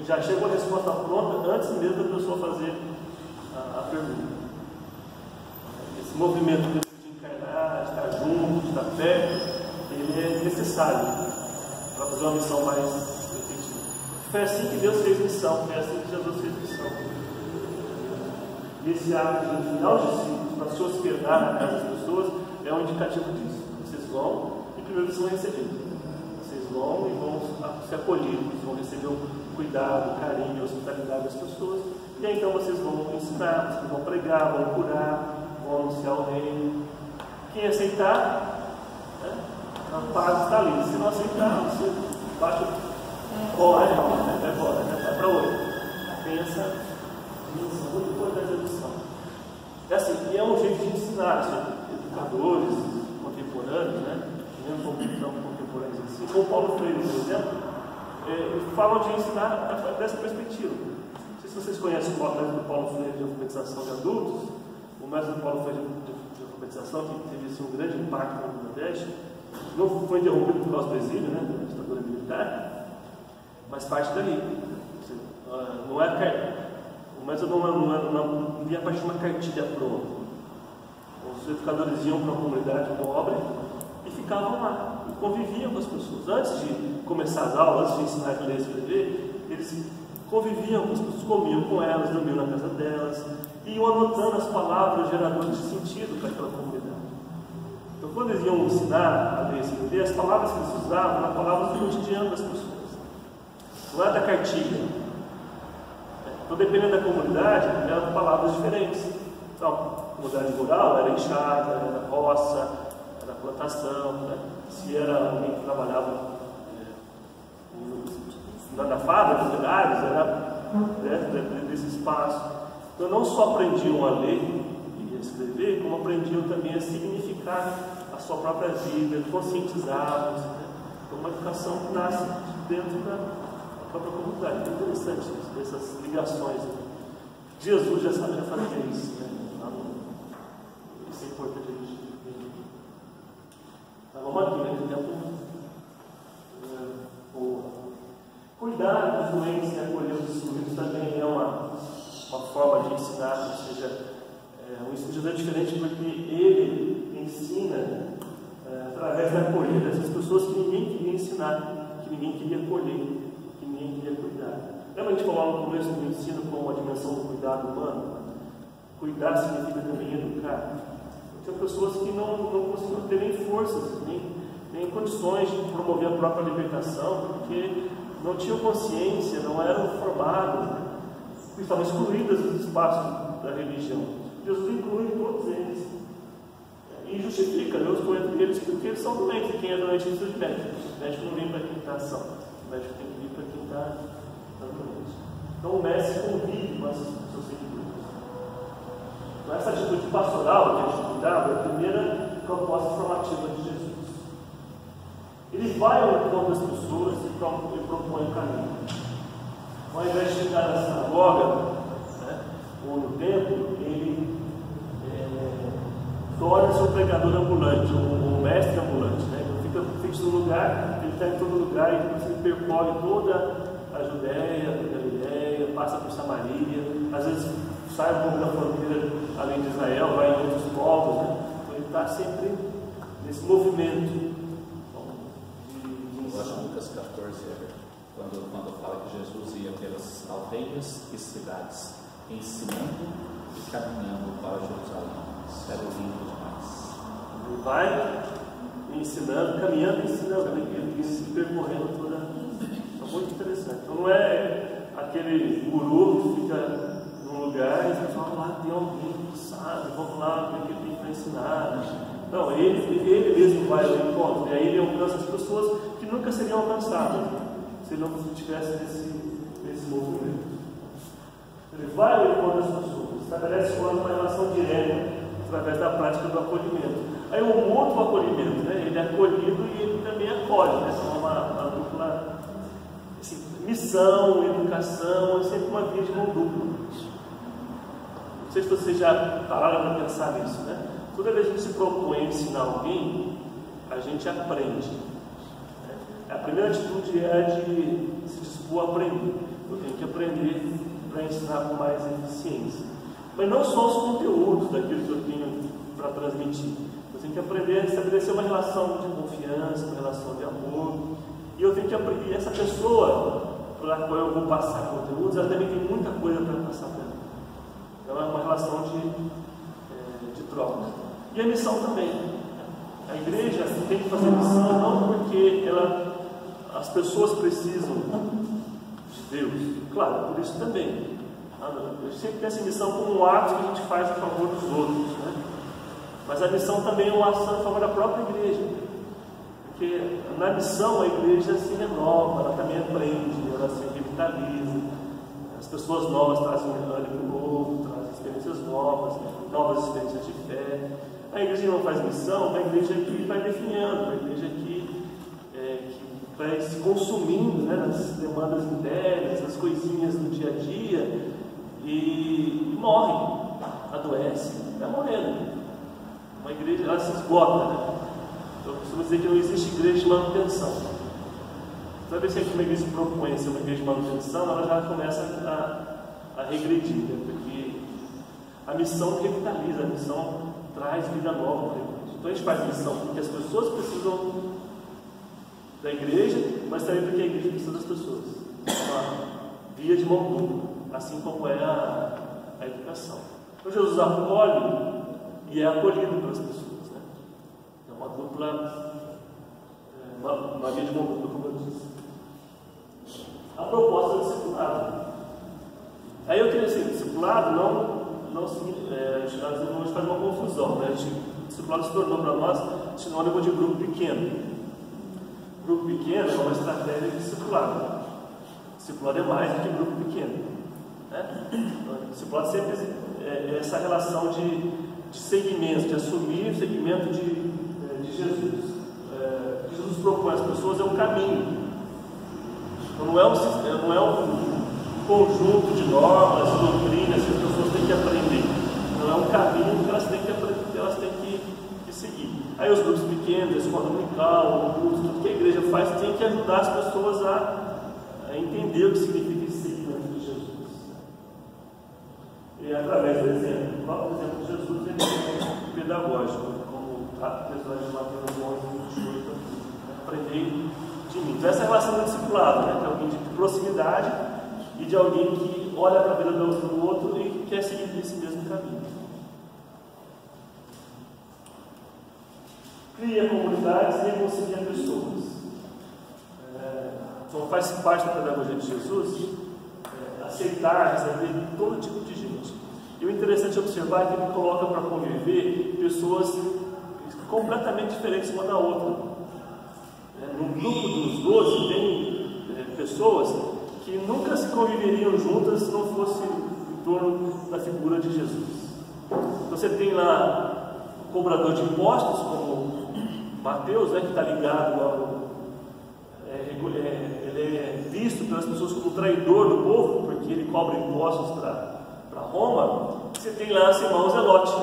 A: Já chegou a resposta pronta antes mesmo da pessoa fazer a pergunta. Esse movimento de encarnar, de estar junto, de estar perto, ele é necessário para fazer uma missão mais efetiva. Foi assim que Deus fez missão, foi assim que Jesus fez missão. E esse ato de ensinar os discípulos para se hospedar na casa das pessoas é um indicativo disso. Vocês vão e primeiro vocês vão receber. Vocês vão e vão ser acolhidos, vão receber o cuidado, o carinho, a hospitalidade das pessoas. E aí então vocês vão ensinar, vocês vão pregar, vão curar, vão anunciar o reino. Quem aceitar, a paz está ali. Se não aceitar, você bate fora, vai para outro. Tem essa dimensão muito importante da missão. É assim, e é um jeito de ensinar, educadores contemporâneos, mesmo contemporâneos assim, como Paulo Freire, por exemplo, falam de ensinar dessa perspectiva. Não sei se vocês conhecem o método do Paulo Freire de alfabetização de adultos, o método do Paulo Freire de alfabetização, que teve assim, um grande impacto no Nordeste, não foi interrompido por causa do exílio, da ditadura militar, mas parte daí. Não é o método não ia a partir de uma cartilha pronta. Os educadores iam para uma comunidade pobre e ficavam lá, e conviviam com as pessoas. Antes de começar as aulas, antes de ensinar a ler e escrever, eles conviviam com as pessoas, comiam com elas, dormiam na casa delas, e iam anotando as palavras geradoras de sentido para aquela comunidade. Então, quando eles iam ensinar a ler e escrever, as palavras que eles usavam eram palavras do cotidiano das pessoas, não era da cartilha. Então, dependendo da comunidade, eram palavras diferentes. Então, a comunidade rural era enxada, era roça, era plantação. Se era alguém que trabalhava na fábrica, nos lugares, era dentro desse espaço. Então, não só aprendiam a ler e a escrever, como aprendiam também a significar a sua própria vida, conscientizavam-se. Então, uma educação que nasce dentro da própria comunidade. É interessante isso, essas ligações. Jesus já fazia isso. Isso é importante a gente ver. Tá, vamos aqui, que tempo. Cuidar da influência e acolher os excluídos também é uma forma de ensinar, ou seja, o estudante é diferente porque ele ensina através da acolhida essas pessoas que ninguém queria ensinar, que ninguém queria acolher, que ninguém queria cuidar. Lembra a gente falou no começo do ensino com a dimensão do cuidado humano? Cuidar significa também educar. Tinha pessoas que não conseguiam ter nem forças, nem condições de promover a própria libertação, porque não tinham consciência, não eram formados, estavam excluídas dos espaços da religião. Jesus inclui todos eles. E justifica, Deus põe entre eles porque eles são doentes. E quem é doente precisa de médico. O médico não vem para quem está são. O médico tem que vir para quem está doente. Então o mestre convive com os seus seguidores. Então essa atitude pastoral que a gente cuidava é a primeira proposta formativa de Jesus. Ele vai ao encontro das pessoas e propõe o caminho. Ao invés de chegar na sinagoga, ou no templo, ele torna-se um pregador ambulante, um mestre ambulante. Ele fica fixo no lugar, ele está em todo lugar, e depois ele percorre toda a Judéia, a Galileia, passa por Samaria, às vezes sai um pouco da fronteira além de Israel, vai em outros povos. Então ele está sempre nesse movimento.
D: Eu acho que Lucas 14, quando fala que Jesus ia pelas aldeias e cidades, ensinando e caminhando para Jerusalém. Isso era lindo demais.
A: Ele vai ensinando, caminhando e ensinando, ele se percorrendo toda. É muito interessante. Então não é aquele guru que fica num lugar e você fala, lá tem alguém que sabe, vamos lá, ver o que ele tem para ensinar. Não, ele mesmo vai ao encontro, e aí ele alcança as pessoas que nunca seriam alcançadas se não tivesse esse movimento. Ele vai ao encontro das pessoas, estabelece uma relação direta através da prática do acolhimento. Aí o mútuo acolhimento, né? Ele é acolhido e ele também acolhe, né? São uma dupla assim, missão, educação, é sempre uma via de mão dupla. Não sei se vocês já pararam para pensar nisso, né? Toda vez que a gente se propõe a ensinar alguém, a gente aprende. A primeira atitude é a de se dispor a aprender. Eu tenho que aprender para ensinar com mais eficiência. Mas não só os conteúdos daquilo que eu tenho para transmitir. Eu tenho que aprender a estabelecer uma relação de confiança, uma relação de amor. E eu tenho que aprender, essa pessoa para a qual eu vou passar conteúdos, ela também tem muita coisa para passar para ela. Então é uma relação de troca. E a missão também. A igreja tem que fazer missão não porque as pessoas precisam de Deus. Claro, por isso também. Eu sempre penso em missão como um ato que a gente faz a favor dos outros, né? Mas a missão também é uma ação a favor da própria igreja. Porque na missão a igreja se renova, ela também aprende, ela se revitaliza. As pessoas novas trazem ânimo novo, trazem experiências novas, novas experiências de fé. A igreja não faz missão, a igreja que vai definhando, a igreja que vai se consumindo, né, nas demandas internas, nas coisinhas do dia a dia, e morre, adoece, vai morrendo. Uma igreja, ela se esgota, né? Eu costumo dizer que não existe igreja de manutenção. Toda vez que uma igreja se propõe a ser uma igreja de manutenção, ela já começa a regredir, né? Porque a missão revitaliza, a missão traz vida nova para a igreja. Então a gente faz missão porque as pessoas precisam da igreja, mas também porque a igreja precisa das pessoas. É uma via de mão dupla, assim como é a educação. Então Jesus acolhe e é acolhido pelas pessoas, né? É uma dupla, uma via de mão dupla, como eu disse. A proposta do discipulado. Aí eu queria dizer, discipulado não às vezes a gente faz uma confusão, né? O discipulado se tornou para nós sinônimo de grupo pequeno. Grupo pequeno é uma estratégia de discipulado. Discipulado é mais do que grupo pequeno, né? O discipulado sempre é essa relação de segmento, de assumir o segmento de Jesus. Jesus propõe às pessoas um caminho. Então não é um conjunto de normas, doutrinas que as pessoas têm que aprender. Não é um caminho que elas têm que aprender, elas têm que seguir. Aí os grupos pequenos, a escola dominical, o curso, tudo que a igreja faz tem que ajudar as pessoas a entender o que significa esse seguimento de Jesus. E através do exemplo, o próprio exemplo de Jesus, ele é pedagógico, como o episódio de Mateus 11, 28, aprender de mim. Então essa é a relação do discipulado, né? Que é alguém de proximidade e de alguém que olha para a vida do outro e quer seguir esse mesmo caminho. Cria comunidades e reconcilia pessoas. Então faz parte da pedagogia de Jesus aceitar, receber todo tipo de gente. E o interessante é observar que ele coloca para conviver pessoas completamente diferentes uma da outra. No grupo dos 12 tem pessoas que nunca se conviveriam juntas se não fosse em torno da figura de Jesus. Você tem lá o cobrador de impostos, como Mateus, né, que está ligado ao... ele é visto pelas pessoas como traidor do povo, porque ele cobra impostos para Roma. Você tem lá Simão Zelote,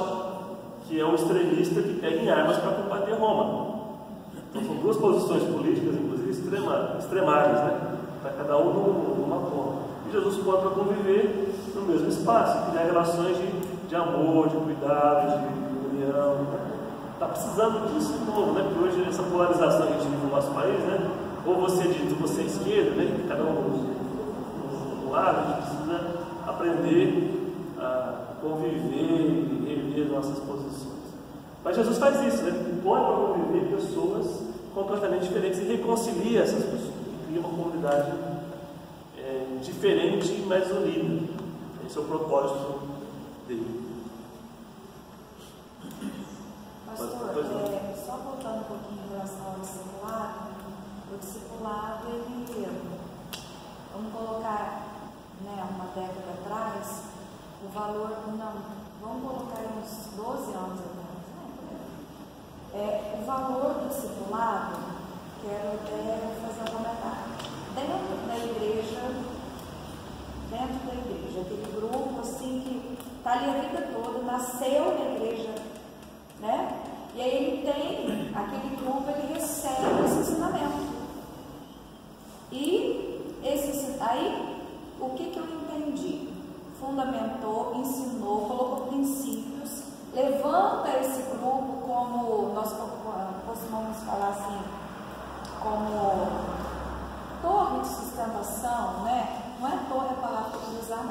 A: que é um extremista que pega em armas para combater Roma. Então são duas posições políticas, inclusive extremadas, né? Para cada um numa ponta. E Jesus põe para conviver no mesmo espaço, criar relações de amor, de cuidado, de união. Está precisando disso de novo, né? Porque hoje essa polarização que a gente vive no nosso país, né? Ou você é direita ou você é esquerda, né? Cada um do lado, a gente precisa aprender a conviver e rever nossas posições. Mas Jesus faz isso, né? põe para conviver pessoas completamente diferentes e reconcilia essas pessoas, e cria uma comunidade diferente, mas unida. Esse é o propósito dele.
E: Pastor, só voltando um pouquinho em relação ao discipulado, o discipulado, ele, vamos colocar, uma década atrás, o valor, vamos colocar uns 12 anos atrás, o valor do discipulado, quero até fazer um comentário, dentro da igreja, aquele grupo assim que está ali a vida toda, nasceu na igreja, né? E aí ele tem, aquele grupo, ele recebe esse ensinamento. E aí, o que eu entendi? Fundamentou, ensinou, colocou princípios, levanta esse grupo como, nós costumamos falar assim, como torre de sustentação, né? Não é torre a palavra que eu usar,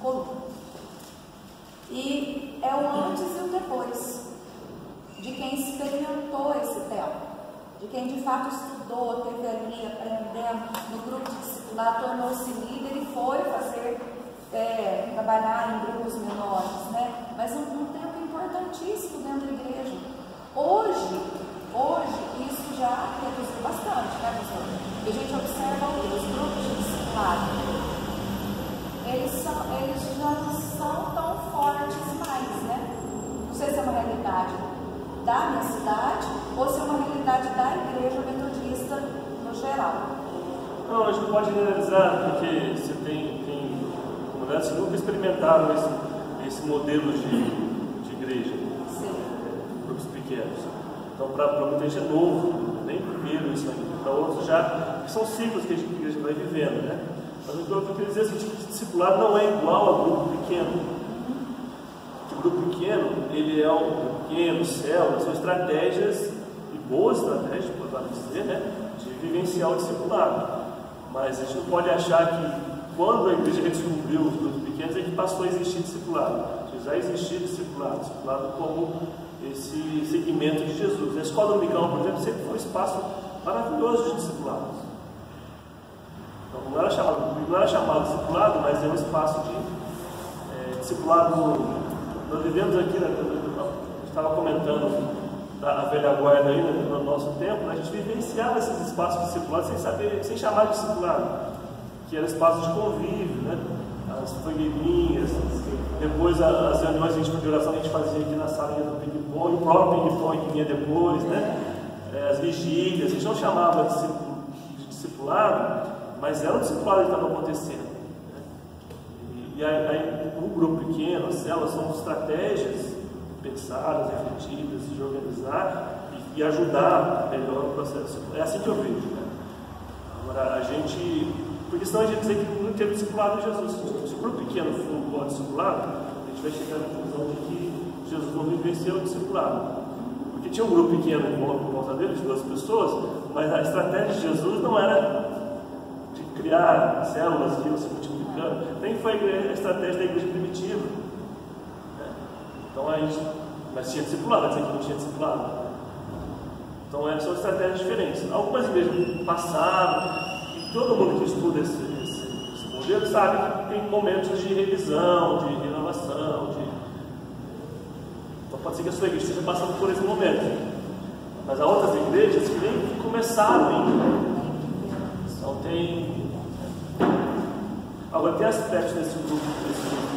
E: coluna. E é o antes e o depois de quem experimentou esse tempo, de quem de fato estudou, teve ali aprendendo no grupo de discipulado, tornou-se líder e foi fazer, trabalhar em grupos menores, né? Mas um tempo importantíssimo dentro da igreja. Hoje isso já reduziu bastante, né, pastor? E a gente observa os grupos de discipulado, eles já não são tão fortes mais, né? Não sei se é uma realidade da minha cidade ou se é uma realidade da igreja metodista no geral.
A: Não, a gente pode generalizar, porque você tem comunidades que nunca experimentaram esse modelo de igreja.
E: Sim.
A: Grupos pequenos. Então, para muita gente é novo, nem primeiro isso ainda. Para outros já são ciclos que a igreja vai vivendo, né? Mas o que eu queria dizer é que o discipulado não é igual ao grupo pequeno. O grupo pequeno, ele é um grupo pequeno, células, são estratégias, e boas estratégias, podemos dizer, né? De vivenciar o discipulado. Mas a gente não pode achar que quando a igreja redescobriu os grupos pequenos é que passou a existir discipulado. Já existia discipulado como esse segmento de Jesus. A escola dominical, por exemplo, sempre foi um espaço maravilhoso de discipulado. Então, não era chamado discipulado, mas é um espaço de discipulado. Nós vivemos aqui, a gente estava comentando da velha guarda aí, no nosso tempo, a gente vivenciava esses espaços de discipulado sem chamar de discipulado, que era espaço de convívio, né? As fogueirinhas, depois as reuniões de oração que a gente fazia aqui na salinha do ping-pong, o próprio ping-pong que vinha depois, né? As vigílias, a gente não chamava de discipulado, mas era o discipulado que estava acontecendo, né? E aí o grupo pequeno, as células, são estratégias pensadas, refletidas, de organizar e ajudar melhor o processo. É assim que eu vejo, né? Agora, porque senão a gente dizer que não teve discipulado em Jesus. Se o grupo pequeno for um bom discipulado, a gente vai chegar à conclusão de que Jesus não vivenciou o discipulado. Porque tinha um grupo pequeno por volta dele, de 12 pessoas, mas a estratégia de Jesus não era de criar células que iam se multiplicando, nem foi a estratégia da igreja primitiva. Então mas tinha discipulado, vai dizer que não tinha discipulado. Então são estratégias diferentes. Algumas igrejas passaram, e todo mundo que estuda esse modelo sabe que tem momentos de revisão, de renovação, então pode ser que a sua igreja esteja passando por esse momento. Mas há outras igrejas que nem começaram ainda. Então agora tem aspectos desses grupos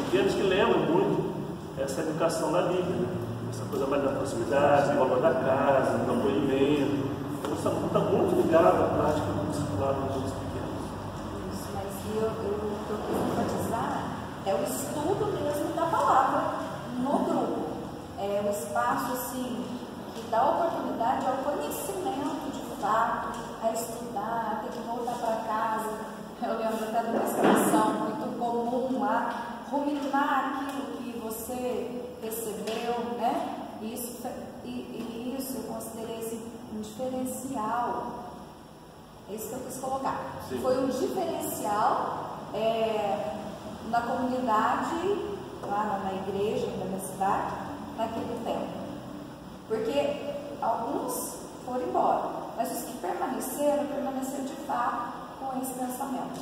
A: pequenos que lembram muito essa educação da Bíblia, essa coisa mais da proximidade, do valor da casa, do acolhimento. Então, está muito ligado à prática do discipulado dos grupos pequenos.
E: Isso, mas o que eu quis enfatizar é o estudo mesmo da palavra no grupo. É o espaço assim, que dá oportunidade ao conhecimento de fato, a estudar, a ter que voltar para casa. Eu lembro até de uma expressão muito comum lá, ruminar aquilo que você recebeu, né? Isso eu considerei um diferencial. É isso que eu quis colocar. Sim. Foi um diferencial na comunidade, lá na igreja da minha cidade, naquele tempo. Porque alguns foram embora, mas os que permaneceram de fato com esse pensamento.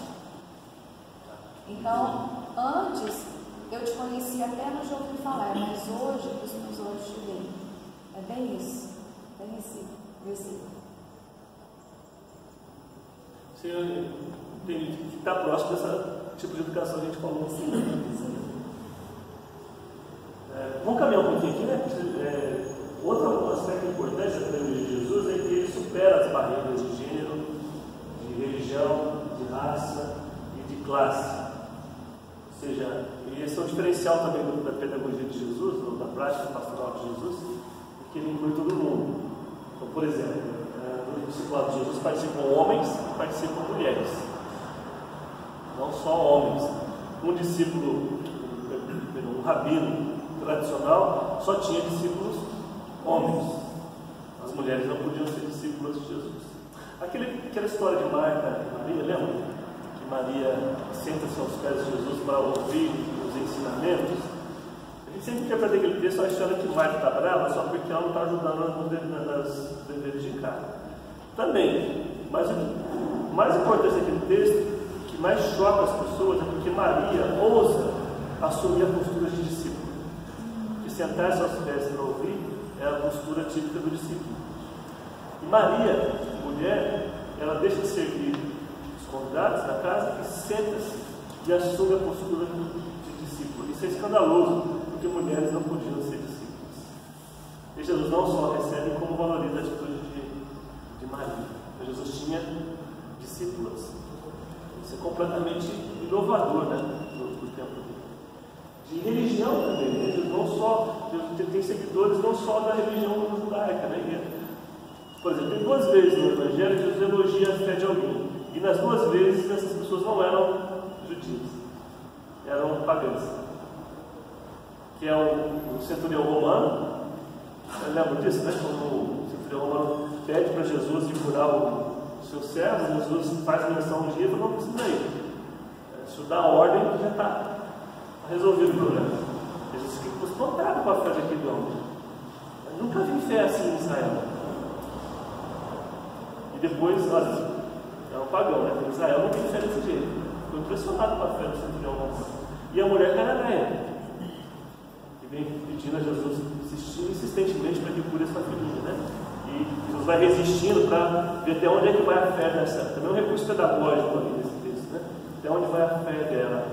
E: Então, antes eu te conhecia apenas de ouvir falar, mas hoje os meus olhos te veem. É bem isso, bem esse versículo.
A: Sim, que está próximo desse tipo de educação que a gente falou.
E: Sim.
A: Vamos caminhar um pouquinho aqui, né? Outro aspecto importante da pedagogia de Jesus é que ele supera as barreiras de gênero, de religião, de raça e de classe. Ou seja, esse é um diferencial também da pedagogia de Jesus, ou da prática pastoral de Jesus, porque ele inclui todo mundo. Então, por exemplo, no discipulado de Jesus participam homens e participam mulheres. Não só homens. Um discípulo, um rabino tradicional, só tinha discípulos homens. As mulheres não podiam ser discípulas de Jesus. Aquela história de Marta e Maria, lembra? Que Maria senta-se aos pés de Jesus para ouvir os ensinamentos. A gente sempre quer aprender aquele texto achando que Marta está brava só porque ela não está ajudando nas deveres de casa. Também, mas o mais importante daquele texto, o que mais choca as pessoas, é porque Maria ousa assumir a postura de discípulo. Que sentar-se aos pés para ouvir é a postura típica do discípulo. E Maria, mulher, ela deixa de servir os convidados da casa e senta-se e assume a postura de discípulo. Isso é escandaloso, porque mulheres não podiam ser discípulos. E Jesus não só recebe, como valoriza a atitude de Maria. Jesus tinha discípulas. Isso é completamente inovador, né, do tempo dele. De religião também. Jesus não só tem seguidores não só da religião judaica, né? Por exemplo, tem 2 vezes no Evangelho que Jesus elogia a fé de alguém. E nas 2 vezes essas pessoas não eram judias, eram pagãs. Que é o centurião romano. Lembra disso, né? Quando o centurião romano pede para Jesus de curar o seu servo, Jesus faz menção um dia e fala: não precisa ir. Se dá a ordem, já está resolvido o problema. Jesus ficou espantado com a fé daquele homem. Eu nunca vi fé assim em Israel. E depois, olha, é um pagão, né? Em Israel não tem fé desse jeito. Ficou impressionado com a fé do centurião romano. E a mulher cananeia, que vem pedindo a Jesus insistentemente para que cure essa filhinha, né? E Jesus vai resistindo para ver até onde é que vai a fé dessa. Também é um recurso pedagógico ali nesse texto, né? Até onde vai a fé dela.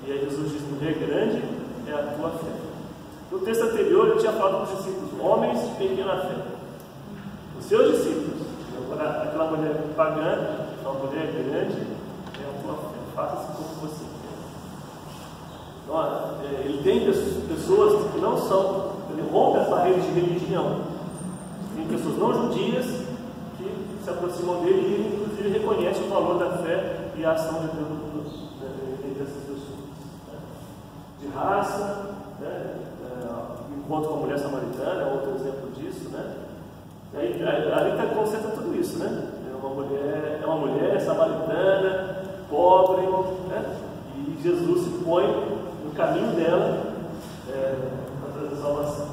A: E aí Jesus diz: mulher grande é a tua fé. No texto anterior ele tinha falado para os discípulos: homens de pequena fé. Os seus discípulos, aquela mulher pagã, uma mulher grande é a tua fé. Faça-se como você quer. Então, ele tem pessoas que não são, ele rompe as barreiras de religião. Tem pessoas não judias que se aproximam dele e ele, inclusive, reconhece o valor da fé e a ação de Deus entre essas pessoas. De raça, né? Encontro com a mulher samaritana é outro exemplo disso, né? Ali concentra tudo isso, né? É uma mulher samaritana, pobre, né? E Jesus se põe no caminho dela para trazer salvação.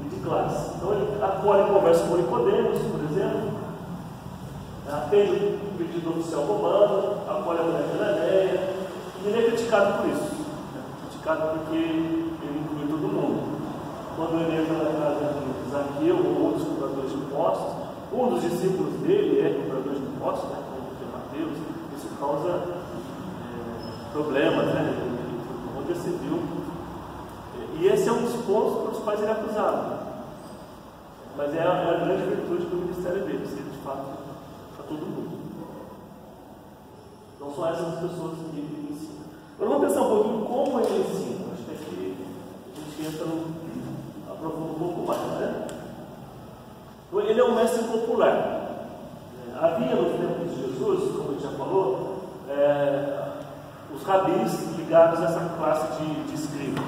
A: E de classe. Então ele acolhe e conversa com Nicodemos, por exemplo, atende o pedido do oficial romano, acolhe a mulher cananeia, e ele é criticado por isso. Criticado porque ele inclui todo mundo. Quando ele entra na casa de Zaqueu ou outros cobradores de impostos, um dos discípulos dele é cobrador de impostos, né, como é Mateus. Isso causa problemas, né, onde se viu. E esse é um dos pontos pelos quais ele é acusado. Mas é a grande virtude do ministério dele, ser de fato para todo mundo. Não são essas as pessoas que ele ensina. Agora vamos pensar um pouquinho como ele ensina. Acho que aqui a gente entra aprofunda um pouco mais, né? Ele é um mestre popular. Havia no tempo de Jesus, como a gente já falou, os rabis ligados a essa classe de escribas.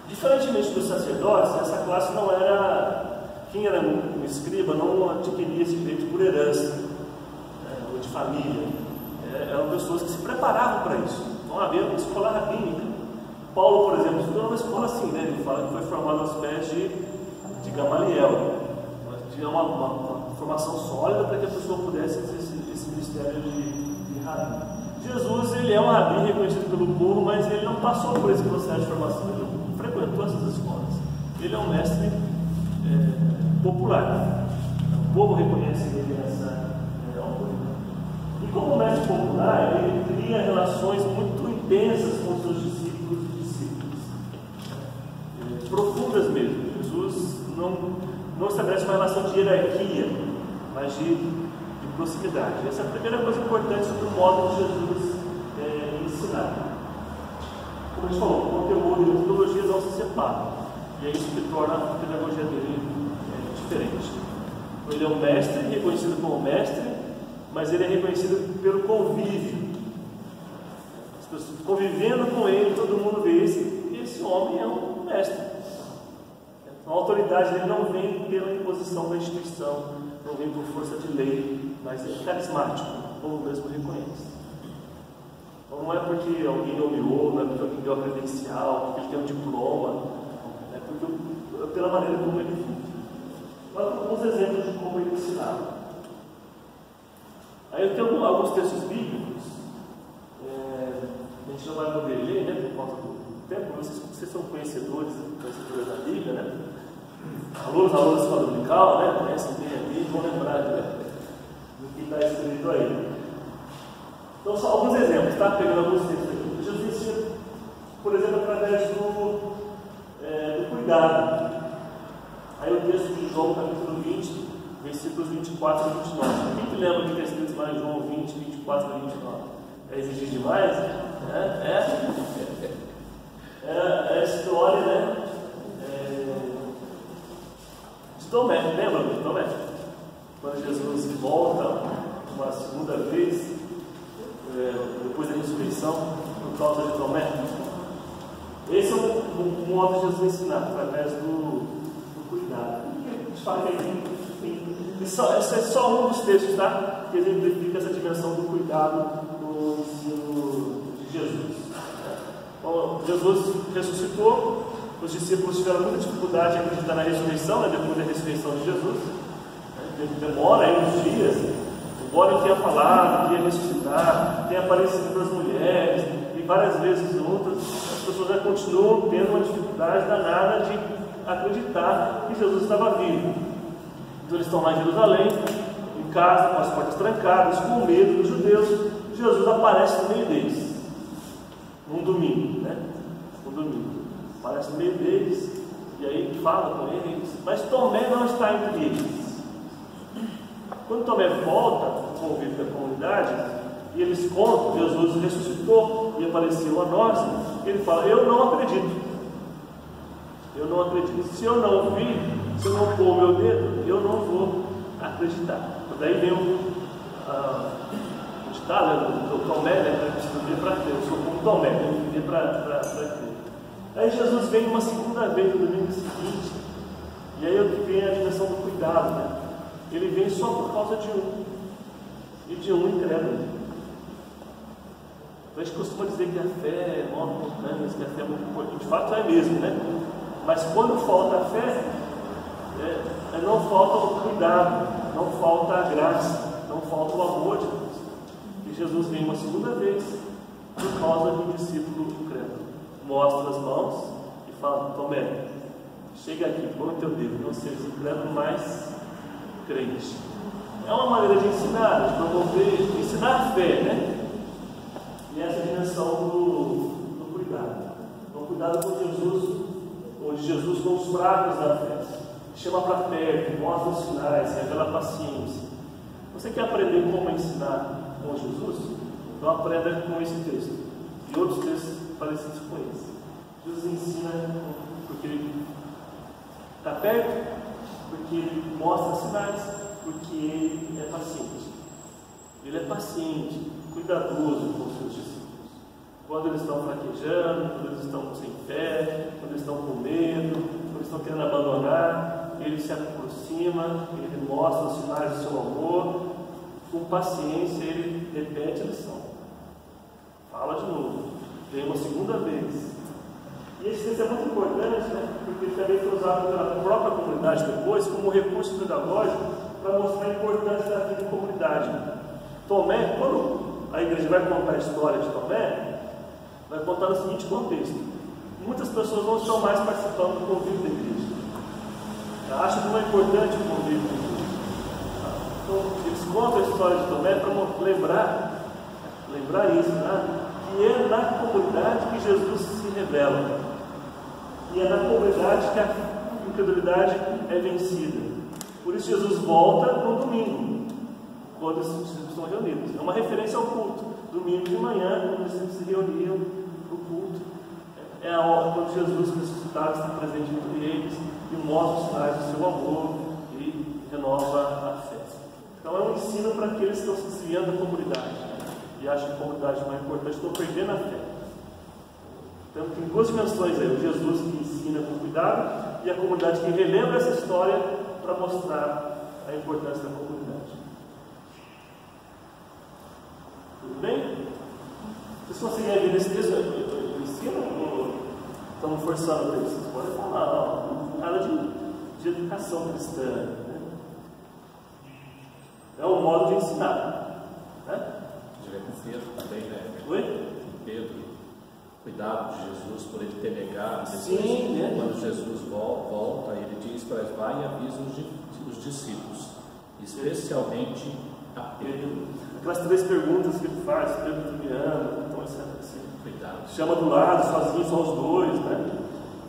A: Diferentemente dos sacerdotes, essa classe não era. Quem era um escriba não adquiria esse direito por herança, ou de família. Eram pessoas que se preparavam para isso. Não havia uma escola rabínica. Paulo, por exemplo, estudou numa escola assim, né? Ele fala que foi formado aos pés de Gamaliel. criar uma formação sólida para que a pessoa pudesse exercer esse ministério de rabi. Jesus, ele é um rabi reconhecido pelo povo, mas ele não passou por esse processo de formação, ele não frequentou essas escolas. Ele é um mestre popular. O povo reconhece ele nessa autoridade. E como mestre popular, ele cria relações muito intensas com os seus discípulos e discípulas. Profundas mesmo. Jesus não estabelece uma relação de hierarquia, mas de proximidade. Essa é a primeira coisa importante sobre o modo de Jesus ensinar. Como a gente falou, o conteúdo e a metodologia não se separam. E é isso que torna a pedagogia dele diferente. Ele é um mestre, reconhecido como mestre, mas ele é reconhecido pelo convívio. As pessoas convivendo com ele, todo mundo vê esse homem é um mestre. A autoridade dele não vem pela imposição da instituição, não vem por força de lei, mas é carismático, o povo mesmo reconhece. Então não é porque alguém nomeou, não é porque alguém deu a credencial, porque ele tem um diploma, é porque pela maneira como ele vive. Agora, alguns exemplos de como ele ensinava. Aí eu tenho alguns textos bíblicos, a gente não vai poder ler, né, por conta do tempo, mas vocês são conhecedores da Bíblia, né? Alunos da escola dominical, né? Conhecem bem a Bíblia, vão lembrar do que está escrito aí. Então, só alguns exemplos, tá? Pegando alguns textos aqui. Jesus ensina, por exemplo, através do cuidado. Aí o texto de João, capítulo 20, versículos 24 e 29. Quem que lembra o que está escrito lá em João 20, 24 e 29? É exigir demais? É a história, né? De Tomé, lembra de Tomé? Quando Jesus volta uma segunda vez, depois da ressurreição, por causa de Tomé. Esse é um modo de Jesus ensinar, através do cuidado. A gente fala que esse é só um dos textos, tá? Que exemplifica essa dimensão do cuidado no ensino de Jesus. Bom, Jesus ressuscitou, os discípulos tiveram muita dificuldade em acreditar na ressurreição, né, depois da ressurreição de Jesus. Demora aí uns dias, embora ele tenha falado, tenha ressuscitar, tenha aparecido para as mulheres, e várias vezes juntas, as pessoas já continuam tendo uma dificuldade danada de acreditar que Jesus estava vivo. Então eles estão lá em Jerusalém, em casa, com as portas trancadas, com medo dos judeus. Jesus aparece no meio deles, num domingo, né? Um domingo. Aparece no meio deles, e aí fala com eles, mas Tomé não está entre eles. Quando Tomé volta ao convívio da comunidade, e eles contam, Jesus ressuscitou e apareceu a nós, ele fala, eu não acredito. Eu não acredito. Se eu não vir, se eu não pôr o meu dedo, eu não vou acreditar. Daí vem o ditado do Tomé, né, para estudar para crer. Eu sou como Tomé, eu viver para crer. Aí Jesus vem uma segunda vez no domingo seguinte, e aí é o que vem a dimensão do cuidado, né? Ele vem só por causa de um, e de um incrédulo. Então a gente costuma dizer que a fé move montanhas, que a fé é muito importante. De fato é mesmo, né? Mas quando falta a fé, não falta o cuidado, não falta a graça, não falta o amor de Deus. E Jesus vem uma segunda vez por causa de um discípulo incrédulo. Mostra as mãos e fala, Tomé, chega aqui, põe o teu dedo, não seja incrédulo, mas crente. É uma maneira de ensinar, de promover, de ensinar a fé, né? E essa dimensão do cuidado. Então, cuidado com Jesus, ou de Jesus com os fracos da fé. Chama para perto, mostra os sinais, revela paciência. Você quer aprender como ensinar com Jesus? Então aprenda com esse texto e outros textos parecidos com esse. Jesus ensina porque ele está perto, porque ele mostra sinais, porque ele é paciente. Ele é paciente, cuidadoso com os seus discípulos. Quando eles estão fraquejando, quando eles estão sem fé, quando eles estão com medo, quando eles estão querendo abandonar, ele se aproxima, ele mostra os sinais do seu amor. Com paciência, ele repete a lição. Fala de novo. Vem uma segunda vez. E esse texto é muito importante, né? Porque ele também foi usado pela própria comunidade depois como recurso pedagógico para mostrar a importância da vida em comunidade. Tomé, quando a igreja vai contar a história de Tomé, vai contar no seguinte contexto: muitas pessoas não estão mais participando do convívio da igreja. Acham que não é importante o convívio da igreja. Então, eles contam a história de Tomé para lembrar isso, né? Que é na comunidade que Jesus se revela. E é na comunidade que a incredulidade é vencida. Por isso Jesus volta no domingo, quando os discípulos estão reunidos. É uma referência ao culto. Domingo de manhã, quando os discípulos se reuniam para o culto, é a hora quando Jesus ressuscitado está presente entre eles e mostra os sinais do seu amor e renova a fé. Então é um ensino para aqueles que estão se desviando da comunidade e acham que a comunidade não é importante, estão perdendo a fé. Então tem duas dimensões aí: o Jesus que ensina com cuidado e a comunidade que relembra essa história para mostrar a importância da comunidade. Tudo bem? Vocês conseguem ver nesse texto? Eu ensino ou estamos forçando para isso? Vocês podem falar, não, nada de educação cristã, né? É um modo de ensinar, né?
D: Diria com Pedro também, né?
A: Oi?
D: Pedro, cuidado de Jesus por ele ter negado.
A: Sim, né?
D: Quando Jesus volta, ele diz para ele: vai e avisa os discípulos, especialmente a Pedro.
A: Aquelas 3 perguntas que ele faz: Pedro, tu me ama? Então, assim,
D: Cuidado.
A: chama do lado, sozinho, só os dois, né?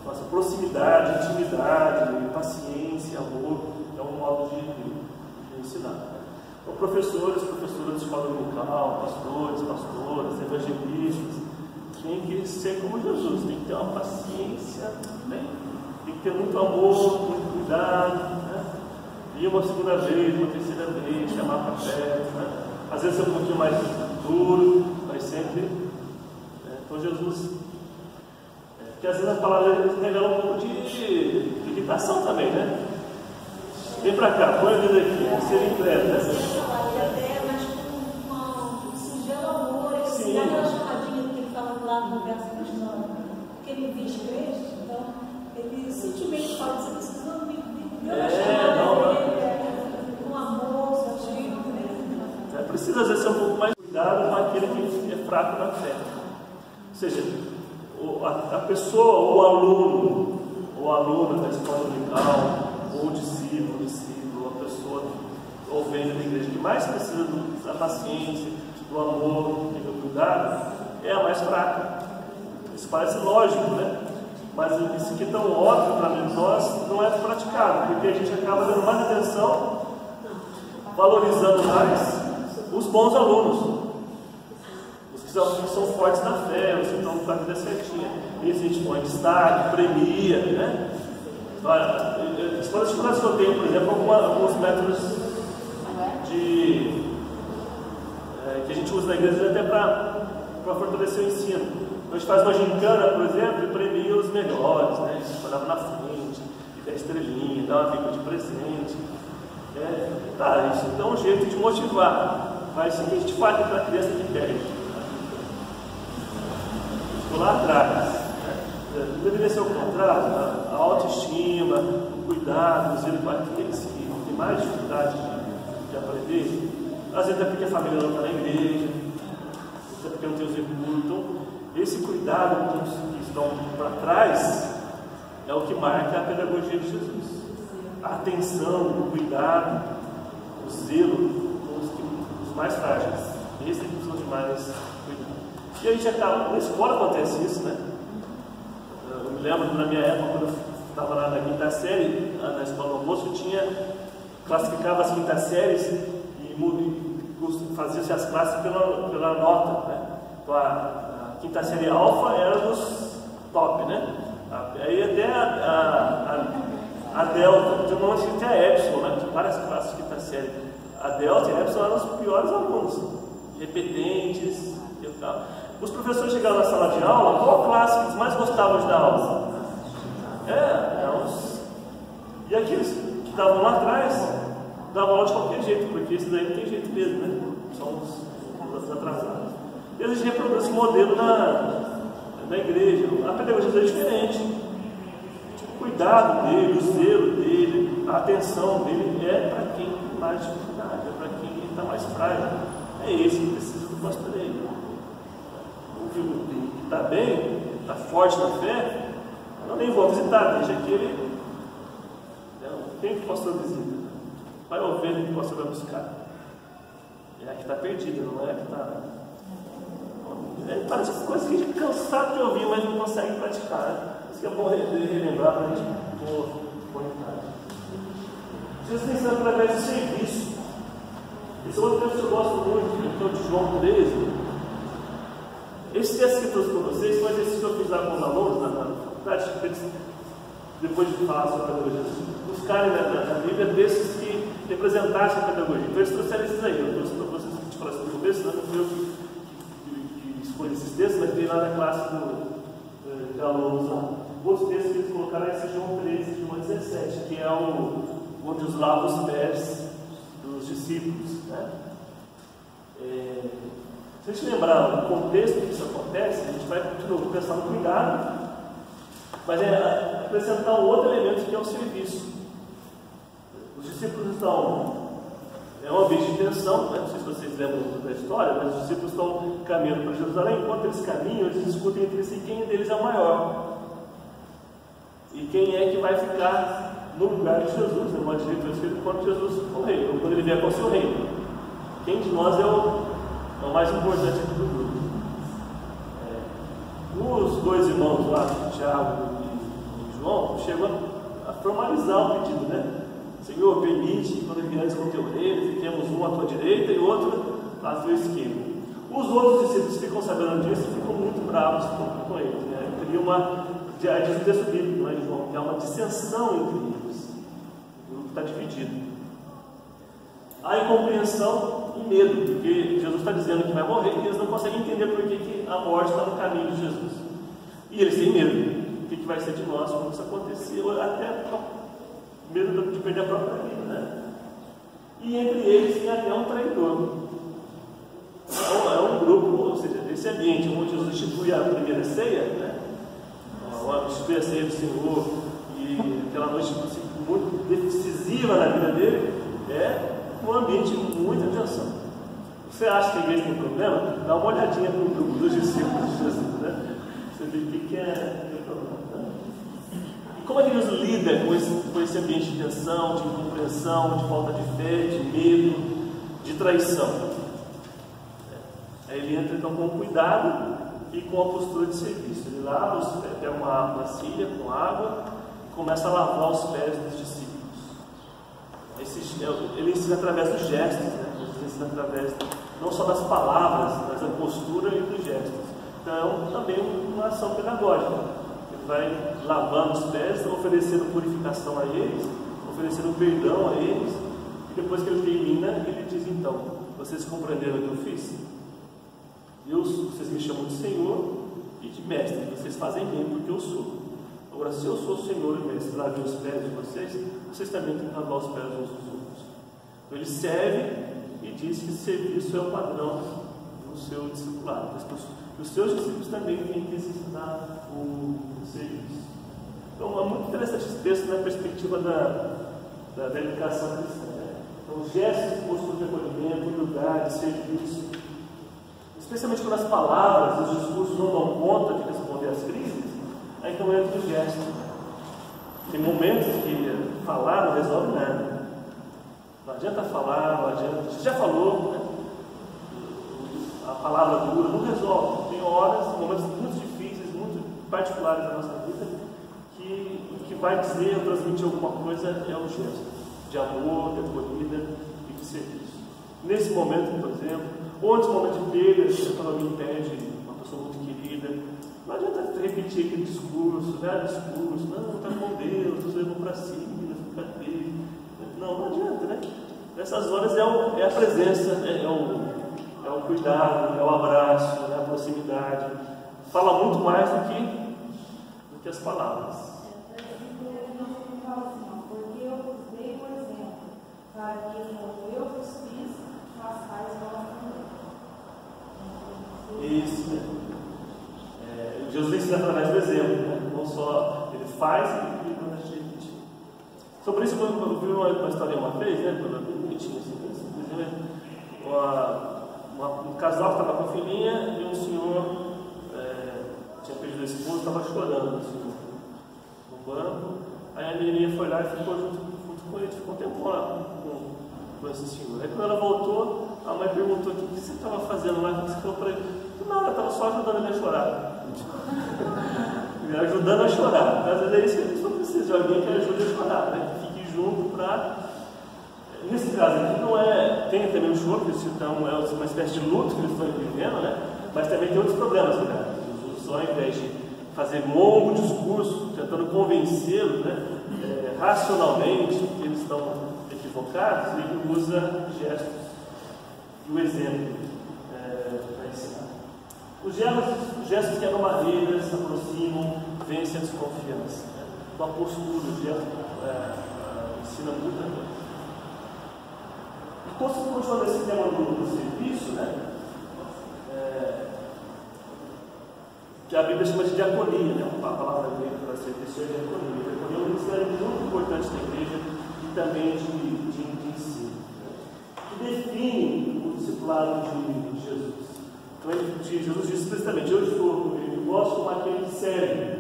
A: Faça proximidade, intimidade, paciência, amor. É um modo de ensinar. Então, professores de escola local, pastoras, evangelistas, tem que ser como Jesus, tem que ter uma paciência, né? Tem que ter muito amor, muito cuidado, né? E uma segunda vez, uma terceira vez, chamar para perto, né? Às vezes é um pouquinho mais duro, mas sempre. Né? Então Jesus, porque às vezes a palavra revela um pouco de irritação também, né? Vem para cá, põe a vida aqui, ser incrédulo, né?
C: Mas com um singelo amor, aquela chamadinha que ele fala lá no verso 29, que ele diz Cristo, então ele sutilmente fala: você precisa me chamar com amor, sutil.
A: Precisa às vezes ser um pouco mais cuidado com aquele que é fraco na fé. Ou seja, a pessoa, ou o aluno, ou a aluna da escola dominical, ou o discípulo, a pessoa ou ovelha da igreja que mais precisa da paciência, do amor e do cuidado, é a mais fraca. Isso parece lógico, né? Mas isso aqui é tão óbvio para nós, não é praticado, porque a gente acaba dando mais atenção, valorizando mais os bons alunos, os que são fortes na fé, os que estão com a vida certinha. Esse a gente põe destaque, premia, né? As escolas que eu tenho, por exemplo, alguns métodos que a gente usa na igreja até para fortalecer o ensino. Então, a gente faz uma gincana, por exemplo, e premia os melhores, né? A gente olhava na frente, e dá estrelinha, dá uma bica de presente. Isso dá um jeito de motivar. Mas o que a gente faz para a criança que perde? Ficou lá atrás. Deveria ser o contrário: a autoestima, o cuidado, o zelo para aqueles que têm mais dificuldade de aprender. Às vezes é porque a família não está na igreja, às vezes é porque não tem os recursos. Então, esse cuidado com os que estão para trás é o que marca a pedagogia de Jesus. A atenção, o cuidado, o zelo com os mais frágeis. Esse é que precisa de mais cuidado. E a gente acaba, na escola acontece isso, né? Eu me lembro que na minha época, quando eu estava lá na quinta série, na escola do almoço, classificava as quintas séries e fazia-se as classes pela nota, né? Então a quinta série alfa era dos top, né? Aí até a delta, então não tinha até a epsilon, né? Tinha várias classes de quinta série. A delta e a epsilon eram os piores alunos, repetentes e tal. Os professores chegavam na sala de aula, qual classe que eles mais gostavam de dar aula? E aqueles que estavam lá atrás, davam aula de qualquer jeito, porque isso daí não tem jeito mesmo, né? São os atrasados. E a gente reproduz esse modelo na igreja. A pedagogia é diferente. O cuidado dele, o zelo dele, a atenção dele é para quem tem mais dificuldade, é para quem está mais frágil. É esse que precisa do pastoreio. O que está bem, está forte na fé, eu nem vou visitar, deixa que ele. Quem que o pastor visita? Vai ouvir que o pastor vai buscar. É a que está perdida, não é a que está. Parece coisa que a gente é cansado de ouvir, mas não consegue praticar. Né? Isso que é bom relembrar para a gente pôr em prática. Jesus ensina através do serviço. Esse é outro texto que eu gosto muito, que é o de João 13. Esse texto que eu trouxe para vocês foi um exercício que eu fiz lá com os alunos na faculdade, depois de falar sobre a pedagogia, buscarem na Bíblia textos que representassem a pedagogia. Então eles trouxeram esses aí. Eu trouxe para vocês que a gente falou assim no começo, não foi eu que escolhi esses textos, mas veio lá na classe de alunos lá. Outros textos que eles colocaram é esse João 13, João 17, que é onde os lava os pés dos discípulos. Né? Se a gente lembrar o contexto que isso acontece, a gente vai de novo pensar no cuidado, mas é acrescentar um outro elemento que é o serviço. Os discípulos estão. É um ambiente de tensão, né? Não sei se vocês lembram da história, mas os discípulos estão caminhando para Jerusalém. Enquanto eles caminham, eles discutem entre si quem deles é o maior e quem é que vai ficar no lugar de Jesus, né? Uma direita ou esquerda, quando Jesus for rei, ou quando ele vier com o seu reino. Quem de nós é o mais importante aqui do grupo? Os dois irmãos lá, Tiago e João, chegam a formalizar o pedido, né? Senhor, permite que quando viemos com o teu reino, fiquemos um à tua direita e outro à tua esquerda. Os outros discípulos ficam sabendo disso e ficam muito bravos com eles. Né? Cria diz o texto bíblico, não é, João? Que há uma dissensão entre eles. O grupo está dividido. Há incompreensão e medo, porque Jesus está dizendo que vai morrer e eles não conseguem entender por que a morte está no caminho de Jesus. E eles têm medo. O que vai ser de nós quando isso acontecer? Ou até medo de perder a própria vida, né? E entre eles tem até um traidor. É um grupo, ou seja, esse ambiente onde Jesus institui a primeira ceia, né? Institui a ceia do Senhor, e aquela noite muito decisiva na vida dele, é um ambiente de muita tensão. Você acha que a igreja tem problema? Dá uma olhadinha para o grupo dos discípulos de Jesus, né? Você vê o que é problema. Né? E como é que Deus lida com esse ambiente de tensão, de incompreensão, de falta de fé, de medo, de traição? Aí ele entra então com cuidado e com a postura de serviço. Ele lava os pés, pega uma vasilha com água e começa a lavar os pés dos discípulos. Ele ensina através dos gestos, né? Ele ensina através não só das palavras, mas da postura e dos gestos. Então, também uma ação pedagógica. Ele vai lavando os pés, oferecendo purificação a eles, oferecendo perdão a eles, e depois que ele termina, ele diz: então, vocês compreenderam o que eu fiz? Vocês me chamam de Senhor e de Mestre, vocês fazem bem porque eu sou. Agora, se eu sou o Senhor e Mestre, lavei os pés de vocês também têm que lavar os pés uns dos outros. Então ele serve e diz que serviço é o padrão do seu discipulado. Os seus discípulos também têm que exercitar o serviço. Então é muito interessante esse texto na perspectiva da educação cristã. Né? Então, gestos, postura de acolhimento, humildade, serviço. Especialmente quando as palavras, os discursos não dão conta de responder às crises, aí então entra o gesto. Tem momentos que falar não resolve nada. Não adianta falar, não adianta. Você já falou, né? A palavra dura não resolve. Tem horas, momentos muito difíceis, muito particulares da nossa vida, que o que vai dizer ou transmitir alguma coisa é o gesto de amor, de acolhida e de serviço. Nesse momento, por exemplo, outros momentos de perda, quando alguém perde uma pessoa muito querida, não adianta repetir aquele discurso, velho discurso, não, está com Deus, nos levou para cima, fica dele. Não adianta, né? Nessas horas é a presença, é o cuidado, é o abraço, é a proximidade. Fala muito mais do que as palavras.
B: Porque eu vos dei o exemplo, para que como eu vos fiz, façais vós também.
A: Isso, né? Jesus ensina através do exemplo, né? Não só ele faz e manda a gente repetir. Sobre isso, eu vi uma história uma vez, né? Bonitinho assim, um casal que estava com a filhinha e um senhor tinha perdido a esposa, estava chorando assim, no banco. Aí a menininha foi lá e ficou junto com ele, ficou um tempo lá com esse senhor. Aí quando ela voltou, a mãe perguntou: o que você estava fazendo lá? Você falou para ele: nada, estava só ajudando ele a chorar. Ajudando a chorar. Às vezes é isso que a pessoa precisa, de alguém que ajude a chorar, né? Que fique junto para. Nesse caso aqui não é. Tem também o choro, que então é uma espécie de luto que eles estão vivendo, né? Mas também tem outros problemas, né? Jesus, só ao invés de fazer um longo discurso, tentando convencê-los, né? Racionalmente, que eles estão equivocados, ele usa gestos e o exemplo para ensinar. Os gestos quebram barreiras, se aproximam, vencem a desconfiança. Né? Uma postura, o gesto ensina muita coisa. E continuando esse tema do serviço, né? Que a Bíblia chama de diaconia, né? A palavra grega para serviço é diaconia. Diaconia é um ministério muito importante da igreja e também de ensino. Que define o discipulado de Jesus. Então, Jesus disse explicitamente: eu estou, eu gosto como aquele que serve.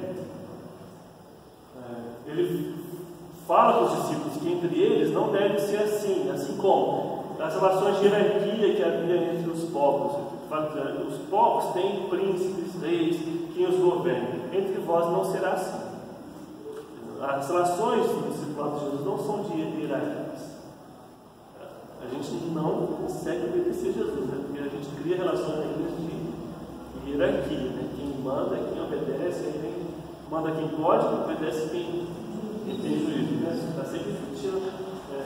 A: Ele fala para os discípulos que entre eles não deve ser assim como as relações de hierarquia que havia entre os povos. Os povos têm príncipes, reis, quem os governa. Entre vós não será assim. As relações do discipulado de Jesus não são de hierarquias. A gente não consegue obedecer Jesus, né? Porque a gente cria relações de hierarquia, né? Quem manda é quem obedece, quem manda quem pode, obedece quem tem juízo, né? Está sempre discutindo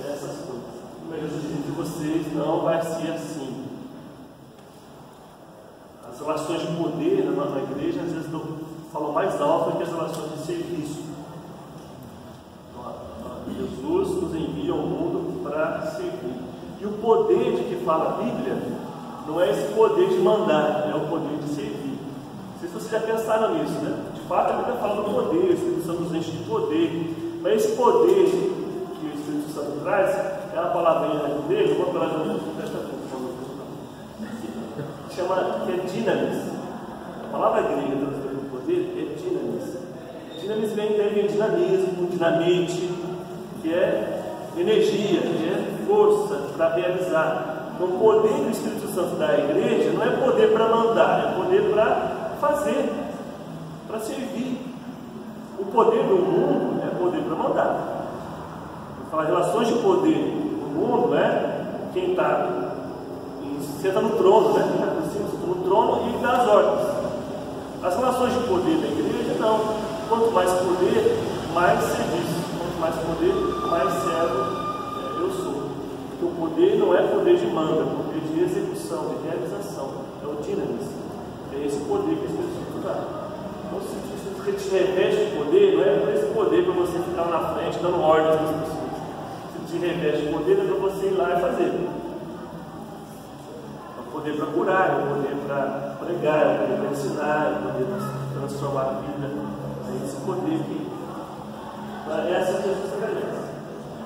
A: essas coisas. Mas Jesus diz: de vocês não vai ser assim. As relações de poder na igreja às vezes falam mais alto do que as relações de serviço. Jesus nos envia ao mundo para servir. E o poder de que fala a Bíblia não é esse poder de mandar, é o poder de servir. Não sei se vocês já pensaram nisso, né? De fato, a Bíblia fala do poder, o Espírito Santo nos enche de poder. Mas esse poder que o Espírito Santo traz é uma palavrinha dele, uma palavra chama que é dinamis. A palavra grega traduzida por poder é dinamis. Dinamis vem de dinamismo, dinamite, que é energia, que é força para realizar. Então, o poder do Espírito Santo da igreja não é poder para mandar, é poder para fazer, para servir. O poder do mundo é poder para mandar. Falar relações de poder no mundo é quem senta no trono, né? Quem está por cima, senta no trono e dá as ordens. As relações de poder da igreja não. Quanto mais poder, mais serviço. Quanto mais poder, mais servo eu sou. Porque o poder não é poder de manda, é poder de execução, de realização. É o dinamis. É esse poder que o Espírito Santo dá. Então, se te reveste de poder, não é por esse poder para você ficar lá na frente dando ordens para as pessoas. Se te reveste de poder, é para você ir lá e fazer. É o poder para curar, é o poder para pregar, é o poder para ensinar, é o poder para transformar a vida. É esse poder que essa é a Jesus agradece.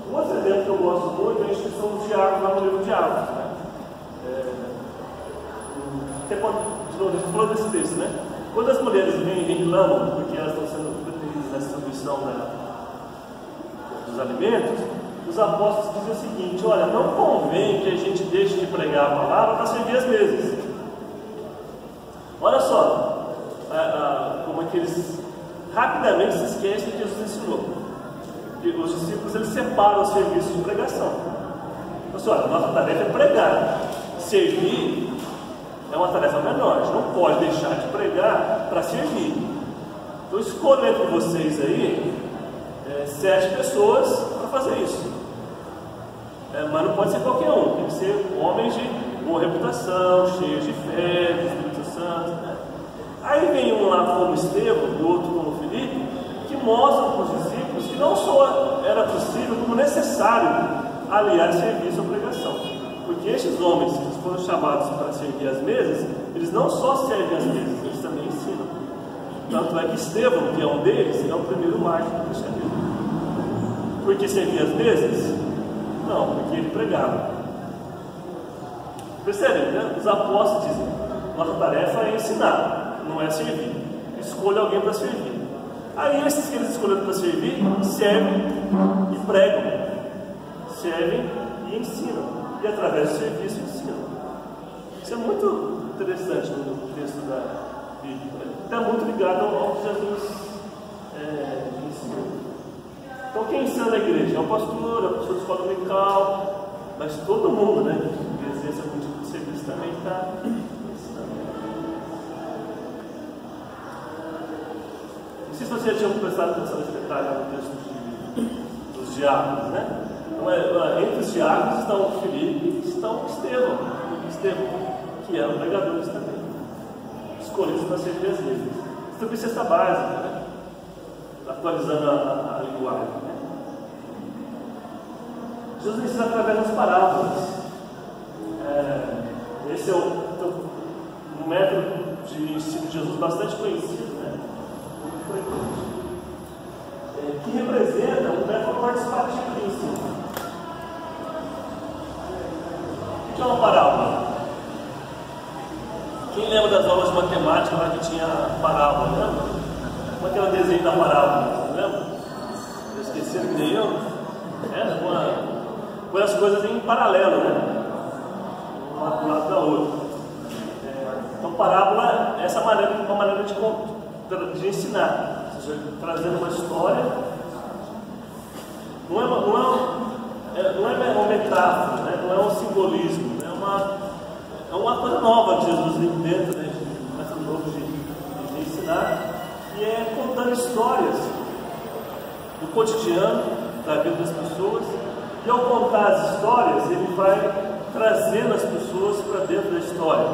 A: Um outro exemplo que eu gosto muito é a instituição do diálogo lá no livro de Atos, né? Até quando, de novo, a gente falou desse texto, né? Quando as mulheres vêm e reclamam porque elas estão sendo preteridas na distribuição dos alimentos, os apóstolos dizem o seguinte: olha, não convém que a gente deixe de pregar a palavra para servir as mesas. Olha só como é que eles rapidamente se esquecem do que Jesus ensinou. Porque os discípulos eles separam o serviço de pregação. Então, olha, a nossa tarefa é pregar. Servir é uma tarefa menor. A gente não pode deixar de pregar para servir. Então, escolha entre vocês aí 7 pessoas para fazer isso. Mas não pode ser qualquer um. Tem que ser homens de boa reputação, cheios de fé, do Espírito Santo, né? Aí vem um lá como Estevão e outro como Filipe, que mostram para os discípulos que não só era possível, como necessário aliar serviço à pregação. Porque estes homens que foram chamados para servir as mesas, eles não só servem as mesas, eles também ensinam. Tanto é que Estevão, que é um deles, é o primeiro mártir do cristianismo. Porque servia as mesas? Não, porque ele pregava. Percebe, né? Os apóstolos dizem: nossa tarefa é ensinar, não é servir. Escolha alguém para servir. Aí esses que eles escolheram para servir, servem e pregam. Servem e ensinam. E através do serviço ensinam. Isso é muito interessante no texto da Bíblia. Está muito ligado ao que Jesus ensinou. Então quem ensina na igreja? É o pastor, é o professor de escola dominical, mas todo mundo, né, que exerce algum tipo de serviço também está ensinando. Não sei se vocês já tinham prestado atenção nesse detalhe no texto dos diáconos, né? Então, entre os diáconos estão Filipe e estão Estevão, que eram pregadores também, escolhidos para servir as igrejas. Isso também é cesta básica, né? Atualizando a linguagem. Né? Jesus ensina através das parábolas. Esse é um método de ensino de Jesus bastante conhecido, né? Que representa um método participativo de ensino. O que é uma parábola? Quem lembra das aulas de matemática lá que tinha parábola, lembra? Como é que era o desenho da parábola? Lembra? Eu esqueci que nem eu. Põe as coisas em paralelo, né? Uma do lado da outra. Então, parábola é uma maneira de ensinar. Ou seja, trazendo uma história. Não é uma metáfora, né? Não é um simbolismo, é uma coisa nova que Jesus inventa, né? Um método novo de ensinar, e é contando histórias do cotidiano, da vida das pessoas, e ao contar as histórias, ele vai trazendo as pessoas para dentro da história.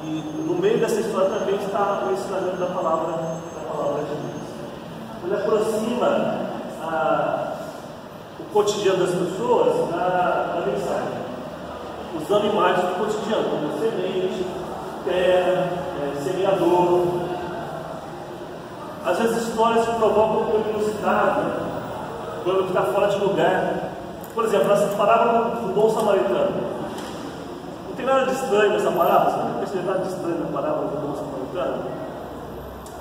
A: E no meio dessa história também está o ensinamento da palavra de Deus. Ele aproxima o cotidiano das pessoas da mensagem, usando imagens do cotidiano, como semente, terra, semeador. Às vezes histórias que provocam curiosidade, quando está fora de lugar. Por exemplo, essa parábola do bom samaritano. Não tem nada de estranho nessa parábola? Você não percebe nada de estranho na parábola do bom samaritano?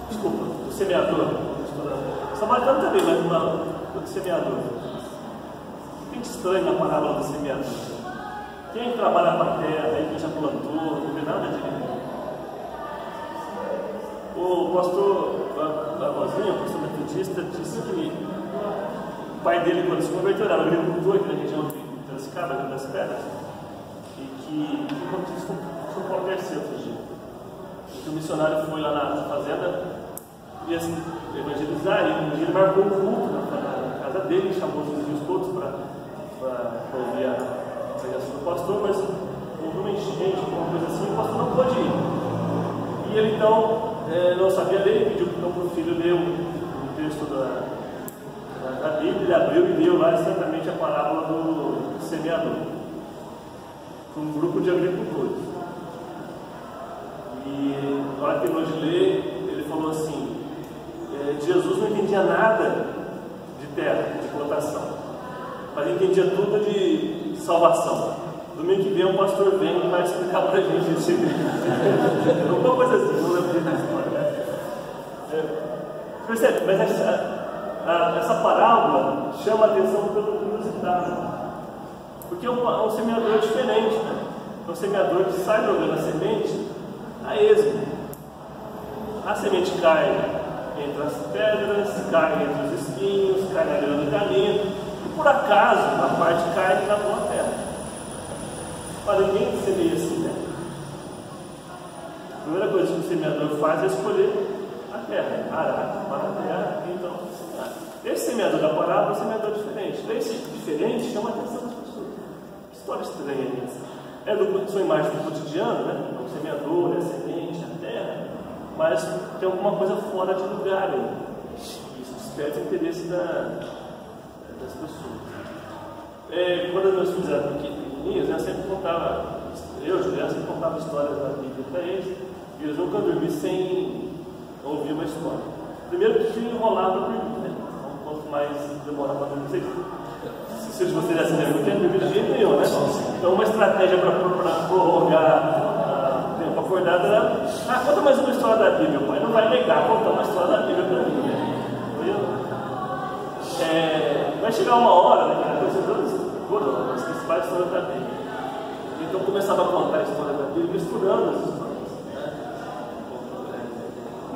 A: Desculpa, do semeador. O samaritano também, mas do semeador. O que tem de estranho na parábola do semeador? Quem trabalha com a terra, quem já plantou, não vê nada de o pastor Barbosinha, o pastor metodista, disse que o pai dele, quando se converteu, era agricultor aqui na região de Piracicaba, Rio das Pedras, e que aconteceu isso não pode ser outro dia. O missionário foi lá na fazenda, ia se evangelizar, e ele marcou um culto na casa dele, chamou os vizinhos todos para ouvir a pregação do pastor, mas houve uma enchente, uma coisa assim, o pastor não pôde ir. E ele então não sabia ler, pediu então para o filho ler o texto da Bíblia, ele abriu e leu lá exatamente a parábola do semeador, para um grupo de agricultores. E na hora que terminou de ler, ele falou assim: Jesus não entendia nada de terra, de plantação, mas entendia tudo de salvação. Domingo que vem o pastor vem e vai explicar para a gente esse alguma coisa assim, não lembro dessa história. Percebe? Mas essa parábola chama a atenção pela curiosidade, porque é um semeador diferente, né? É um semeador que sai jogando a semente a esmo. A semente cai entre as pedras, cai entre os espinhos, cai na beira do caminho, e por acaso a parte cai na boa terra. Para ninguém semeia assim, né? A primeira coisa que o semeador faz é escolher a terra, arar, para a terra, então semear. Esse semeador da parábola é um semeador diferente. Esse diferente chama a atenção das pessoas. Que história estranha essa. São imagens do cotidiano, né? O semeador, a semente, a terra, mas tem alguma coisa fora de lugar aí. Isso desperta o interesse das pessoas. Quando meus filhos eram pequenininhos, eu sempre contava histórias da Bíblia para eles, e eles nunca dormiam sem história. Primeiro que enrolar para dormir, né? Então, quanto mais demorar para dormir, se vocês já se lembram, não tem dormir de jeito nenhum, né? Então, uma estratégia para prorrogar o tempo acordado era: conta mais uma história da Bíblia. O pai não vai negar contar uma história da Bíblia para mim, né? Vai chegar uma hora, né, que depois as principais histórias da Bíblia. Então começava a contar a história da Bíblia, misturando as histórias, né?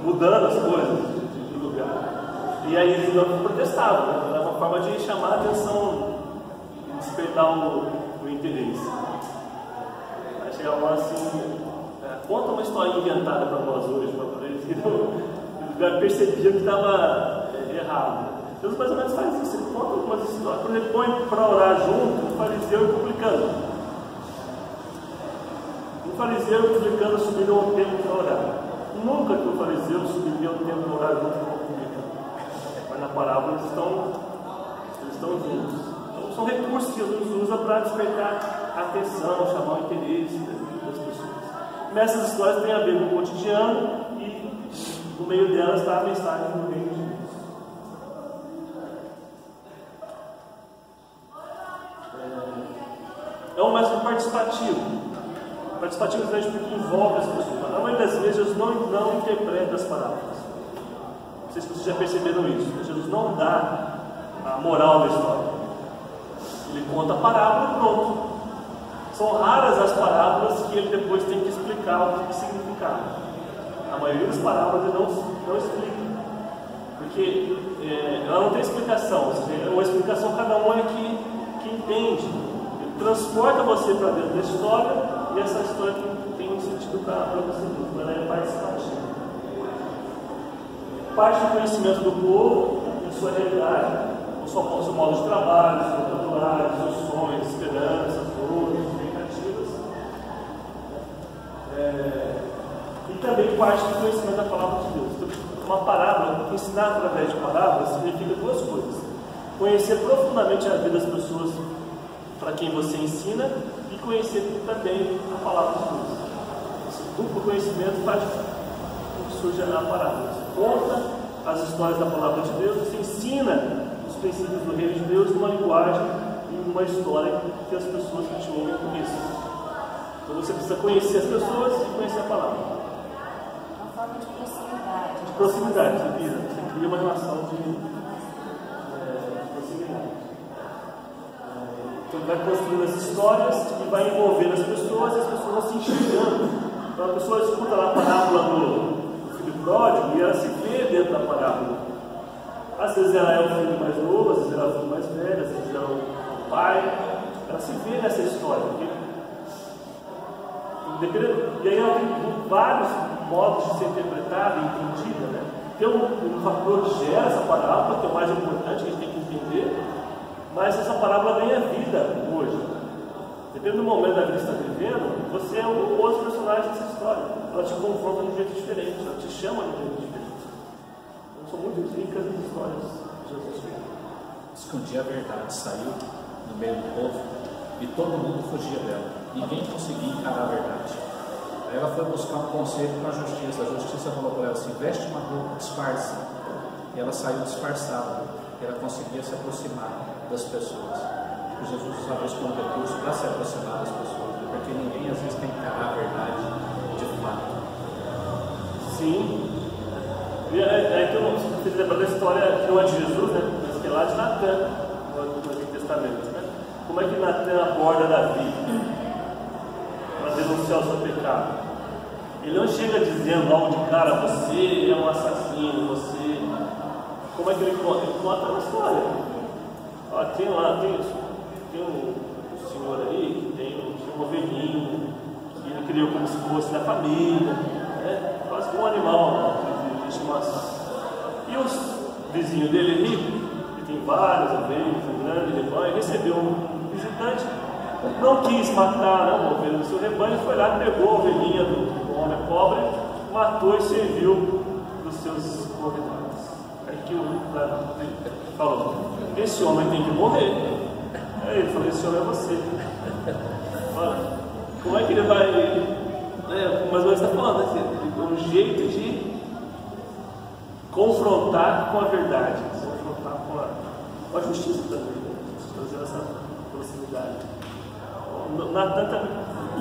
A: Mudando as coisas de lugar. E aí eles não protestavam, né? Era uma forma de chamar a atenção, despertar o interesse. Aí chegava uma hora assim: conta uma história inventada para nós hoje, para eles. Já percebiam que estava errado. Deus mais ou menos faz isso, ele conta algumas histórias, quando ele põe para orar junto, o fariseu e o publicano. O fariseu e o publicano subiram ao templo para orar. Nunca que o fariseu subiria ao templo para orar junto com o publicano. Mas na parábola eles estão juntos. Então são recursos que Jesus usa para despertar a atenção, chamar o interesse das pessoas. Mas essas histórias têm a ver com o cotidiano e no meio delas está a mensagem do reino de Deus. É um mais participativo. Participativo porque envolve as pessoas. Na maioria das vezes, Jesus não interpreta as parábolas. Não sei se vocês já perceberam isso. Jesus não dá a moral da história. Ele conta a parábola e pronto. São raras as parábolas que ele depois tem que explicar o que significava. A maioria das parábolas ele não explica. Porque ela não tem explicação. Ou seja, uma explicação cada um é que entende. Transporta você para dentro da história e essa história tem um sentido para você mesmo, ela é participativa. Parte do conhecimento do povo, em sua realidade, o seu modo de trabalho, seu vocabulário, seus sonhos, esperanças, dores, expectativas. E também parte do conhecimento da palavra de Deus. Então, uma parábola, ensinar através de parábolas, significa duas coisas: conhecer profundamente a vida das pessoas para quem você ensina e conhecer também a palavra de Deus. Esse duplo conhecimento faz com que surja a parábola. Você conta as histórias da palavra de Deus, você ensina os princípios do reino de Deus numa linguagem e numa história que as pessoas que te ouvem conheçam. Então você precisa conhecer as pessoas e conhecer a palavra.
E: Uma forma de proximidade.
A: De proximidade, você cria uma relação de proximidade. Então, vai construindo as histórias e vai envolvendo as pessoas e as pessoas vão se enxergando. Então, a pessoa escuta lá a parábola do filho pródigo e ela se vê dentro da parábola. Às vezes ela é o filho mais novo, às vezes ela é o filho mais velho, às vezes ela é o pai. Ela se vê nessa história. E aí ela tem vários modos de ser interpretada e entendida, né? Tem um fator que gera essa parábola, que é o mais importante, que a gente tem que entender. Mas essa parábola ganha vida hoje. Dependendo do momento da vida que você está vivendo, você é um ou outro personagem dessa história. Ela te confronta de um jeito diferente, ela te chama de um jeito diferente. Então, são muito ricas as histórias de Jesus.
D: Diz que um dia a verdade saiu no meio do povo e todo mundo fugia dela. Ninguém conseguia encarar a verdade. Aí ela foi buscar um conselho com a justiça. A justiça falou para ela assim: veste uma roupa, disfarça. E ela saiu disfarçada. E ela conseguia se aproximar das pessoas. E Jesus usava isso como recurso para se aproximar das pessoas, porque ninguém às vezes tem que encarar a verdade de fato.
A: Sim. E aí que eu fiz lembrar da história que não é de Jesus, né? Mas que é lá de Natã, no Antigo Testamento, né? Como é que Natã aborda Davi para denunciar o seu pecado? Ele não chega dizendo logo de cara: você é um assassino, você. Como é que ele conta? Ele conta uma história. Tem um senhor aí que tem um ovelhinho que ele criou como se fosse da família, né? Quase que um animal de estimação. E os vizinhos dele ali, que tem várias ovelhas, um grande rebanho, recebeu um visitante, não quis matar a ovelha do seu rebanho, foi lá, pegou a ovelhinha do homem pobre, matou e serviu dos seus convidados. Aí que o falou: esse homem tem que morrer. Aí ele falou: esse homem é você. Olha, como é que ele vai. Mas você está falando assim, um jeito de confrontar com a verdade, confrontar com a justiça também, trazer essa proximidade. Natan também,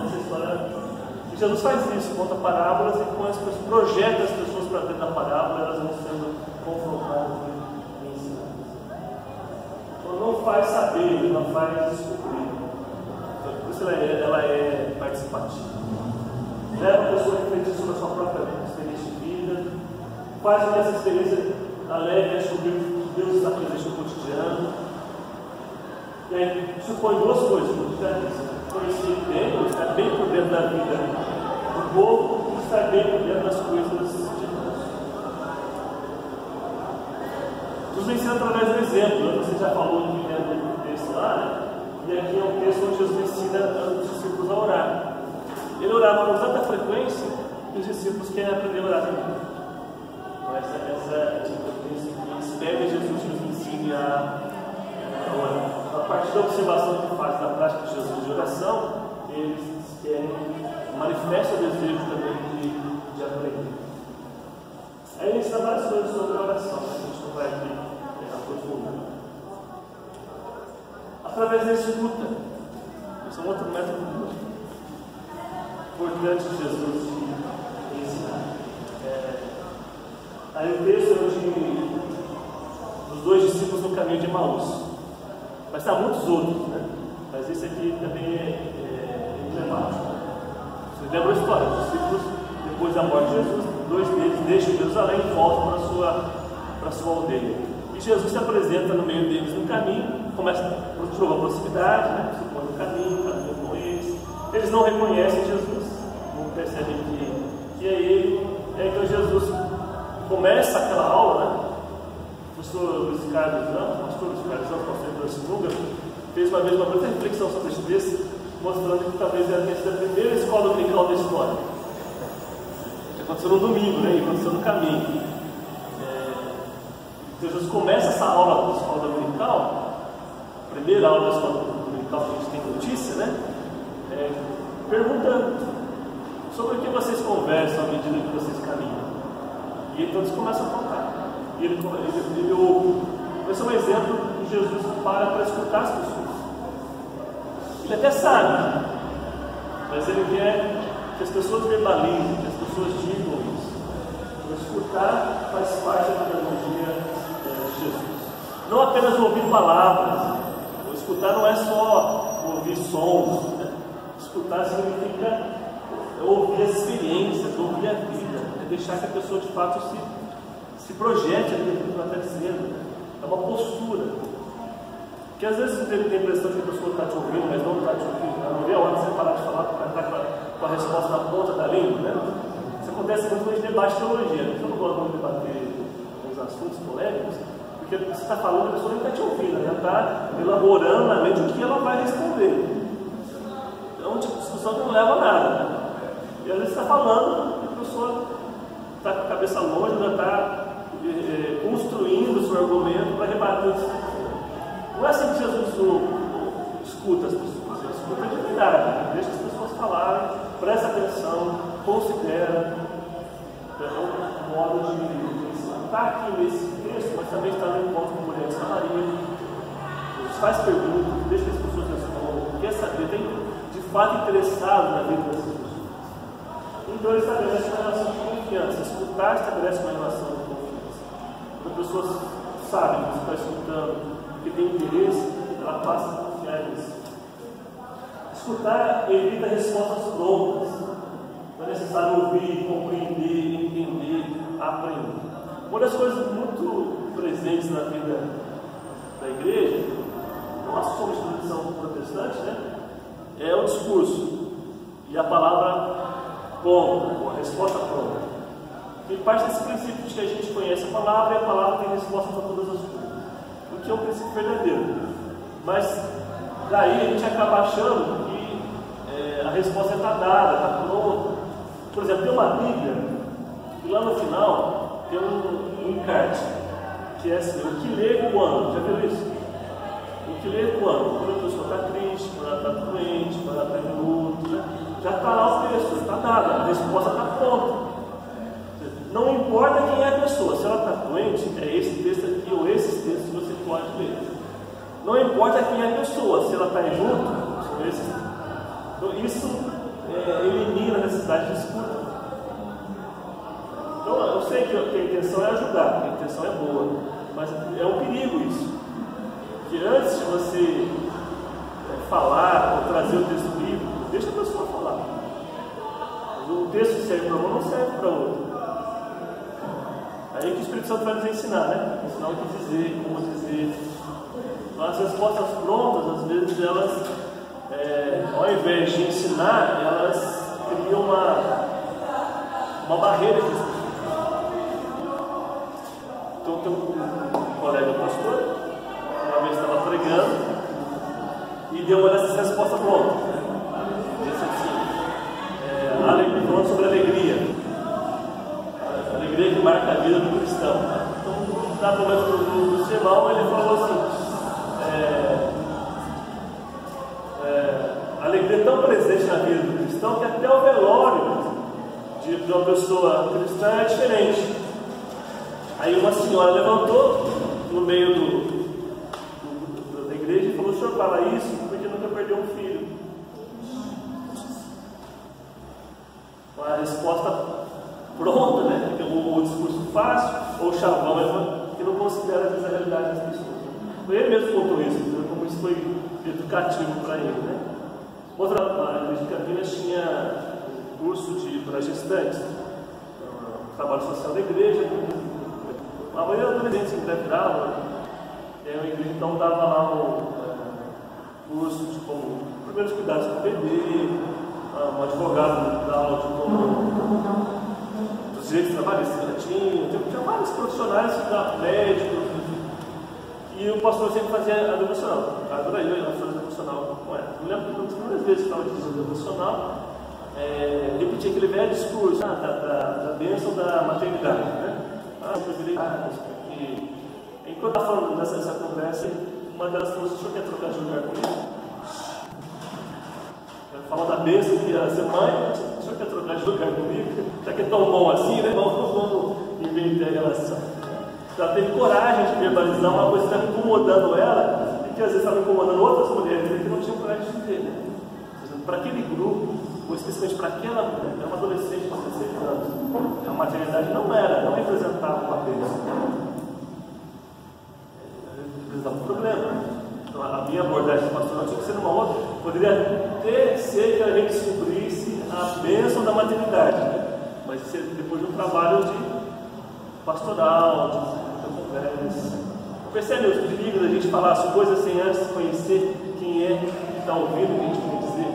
A: essa história, Jesus faz isso, conta parábolas e com as pessoas, projeta as pessoas para dentro da parábola, elas vão sendo confrontadas e ensinadas. Então não faz saber, ela faz descobrir. Por isso ela é participativa. Leva a pessoa a refletir sobre a sua própria experiência de vida, faz com que essa experiência a leve a descobrir que Deus está presente no cotidiano. E aí supõe duas coisas, conhecer bem, estar bem por dentro da vida do povo e estar bem por dentro das coisas de Deus. Jesus ensina através do exemplo. Você já falou do texto lá, né? E aqui é um texto onde Jesus ensina os discípulos a orar. Ele orava com tanta frequência que os discípulos querem aprender a orar também. Eles pedem Jesus que nos ensine a orar. A partir da observação que faz da prática de Jesus de oração, eles querem, manifestam o desejo também de aprender. Aí ele ensina várias coisas sobre a oração, a gente não vai aqui aprofundar. Através da escuta. Esse é um outro método muito importante de Jesus de ensinar. Aí o texto é dos dois discípulos no caminho de Emaús. Mas há muitos outros, né? Mas esse aqui também é emblemático. Você lembra a história? Os discípulos, depois da morte de Jesus, dois deles deixam Jerusalém e voltam para a sua aldeia. E Jesus se apresenta no meio deles no caminho, começa a provar proximidade, né? Se põe no caminho com eles. Eles não reconhecem Jesus, não percebem que é ele. Então Jesus começa aquela aula, né? O pastor Luiz Carlos Sinuga fez uma vez uma muita reflexão sobre esse texto, mostrando que talvez ela tenha sido a primeira escola dominical da história. Aconteceu no domingo, né? E aconteceu no caminho. Jesus começa essa aula da escola dominical, a primeira aula da escola dominical que a gente tem notícia, né? Perguntando sobre o que vocês conversam à medida que vocês caminham. E então eles começam a contar. E ele ouve. Esse é um exemplo que Jesus para escutar as pessoas. Ele até sabe, mas ele quer que as pessoas verbalizem, que as pessoas digam isso. Então, escutar faz parte da pedagogia de Jesus. Não apenas ouvir palavras. O escutar não é só ouvir sons. Né? Escutar significa ouvir as experiências, ouvir a vida. É deixar que a pessoa de fato se projete ali no que ela está dizendo. É uma postura. Porque às vezes você tem a impressão que a pessoa está te ouvindo, mas não está te ouvindo. Ela não vê a hora de você parar de falar para estar com a resposta na ponta da língua. Né? Isso acontece muito no debate de teologia. Eu não gosto muito de debater os assuntos polêmicos, porque você está falando, a pessoa nem está te ouvindo, ela está elaborando na mente o que ela vai responder. Então, uma discussão que não leva a nada. Né? E às vezes você está falando e a pessoa está com a cabeça longe, já está construindo o seu argumento para rebater isso. Não é assim que Jesus escuta as pessoas, ele escuta de verdade, deixa as pessoas falarem, presta atenção, considera. É um modo de ensinar. Está aqui nesse texto, mas também está no encontro com a mulher de Samaria. Jesus faz perguntas, deixa que as pessoas respondam, quer saber, tem de fato interessado na vida das pessoas. Então ele estabelece uma relação de confiança. Escutar estabelece uma relação de confiança. Quando a pessoa sabe que você está escutando, que tem interesse, ela passa a confiar nisso. Escutar evita respostas prontas. Não é necessário ouvir, compreender, entender, aprender. Uma das coisas muito presentes na vida da igreja, nós somos de tradição protestante, né? É o discurso e a palavra pronta, ou a resposta pronta. E parte desse princípio de que a gente conhece a palavra e a palavra tem resposta para todas as coisas. O que é um princípio verdadeiro. Mas daí a gente acaba achando que a resposta está dada, está pronta. Por exemplo, tem uma Bíblia e lá no final tem um encarte, que é assim, o que ler quando? Já viu isso? O que ler quando? Quando a pessoa está triste, quando ela está doente, quando ela está em luto, né? Já está lá o texto, está dada, a resposta está pronta. Não importa quem é a pessoa, se ela está realmente é esse texto aqui ou esses textos que você pode ler. Não importa quem é a pessoa, se ela está junto, então isso elimina a necessidade de escuta. Então eu sei que a intenção é ajudar, a intenção é boa, mas é um perigo isso. Que antes de você falar ou trazer o texto bíblico, deixa a pessoa falar. O texto serve para um, não serve para outro. Aí que o Espírito Santo vai nos ensinar, né? Ensinar o que dizer, como dizer. Então, as respostas prontas, às vezes, elas, ao invés de ensinar, elas criam uma barreira que então, tem um colega pastor, uma vez estava pregando e deu uma dessas respostas prontas. Disse assim, falando sobre alegria. A alegria que marca a vida do cristão. Então, na promessa do sermão, ele falou assim, a alegria é tão presente na vida do cristão que até o velório de uma pessoa cristã é diferente. Aí uma senhora levantou no meio da igreja e falou: o senhor fala isso porque nunca perdeu um filho. Uma resposta pronta, né? O discurso fácil, ou chavão, que não considera a realidade das pessoas. Ele mesmo contou isso, como isso foi educativo para ele, né? Outra, a igreja de Campinas tinha curso para gestantes, trabalho social da igreja. A maioria dos adolescentes que prefiravam, a igreja então dava lá um curso de como primeiros cuidados com o bebê, um advogado dava aula de como dos direitos trabalhistas tinha vários profissionais, médicos, e o pastor sempre fazia a devocional. Agora eu fazia a devocional com ela. Eu lembro que nas primeiras vezes que estava dizendo a devocional, repetia aquele velho discurso da bênção da maternidade, né? Enquanto eu estava falando nessa conversa, uma delas falou: o senhor quer trocar de lugar comigo? Fala da bênção que ia ser mãe, o senhor quer trocar de lugar comigo? Já que é tão bom assim, né? Vamos inverter a relação. Ela teve coragem de verbalizar uma coisa que estava incomodando ela, e que às vezes estava incomodando outras mulheres que não tinham coragem de dizer, né? Para aquele grupo, ou especialmente para aquela mulher, é uma adolescente de 16 anos, a maternidade não representava uma bênção, representava um problema. Então, a minha abordagem pastoral tinha que ser uma outra, poderia ser que a gente descobrisse a bênção da maternidade, né? Mas isso é depois de um trabalho de pastoral, de conversa. Percebe os perigos da gente falar as coisas sem antes conhecer quem é que está ouvindo o que a gente quer dizer?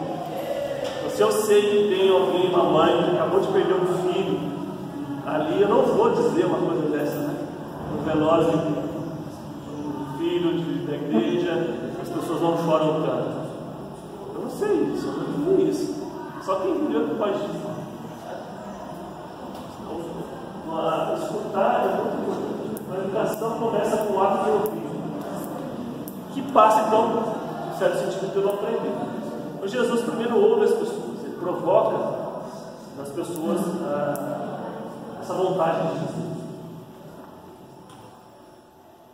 A: Se eu sei que tem alguém, uma mãe, que acabou de perder um filho, ali eu não vou dizer uma coisa dessa, né? No velório, um filho da igreja, as pessoas não choram tanto. Eu não sei isso, eu não vi isso. Só quem viveu que pode dizer. Escutar é muito importante. A educação começa com o ato de ouvir, que passa então, em certo sentido, pelo aprender. Então, Jesus primeiro ouve as pessoas, ele provoca nas pessoas essa vontade de dizer.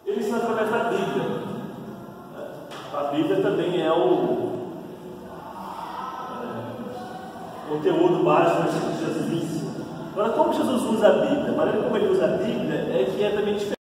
A: Ele ensina através da Bíblia. A Bíblia também é o conteúdo básico que Jesus ensina. Agora, como Jesus usa a Bíblia? A maneira como ele usa a Bíblia é que é também diferente.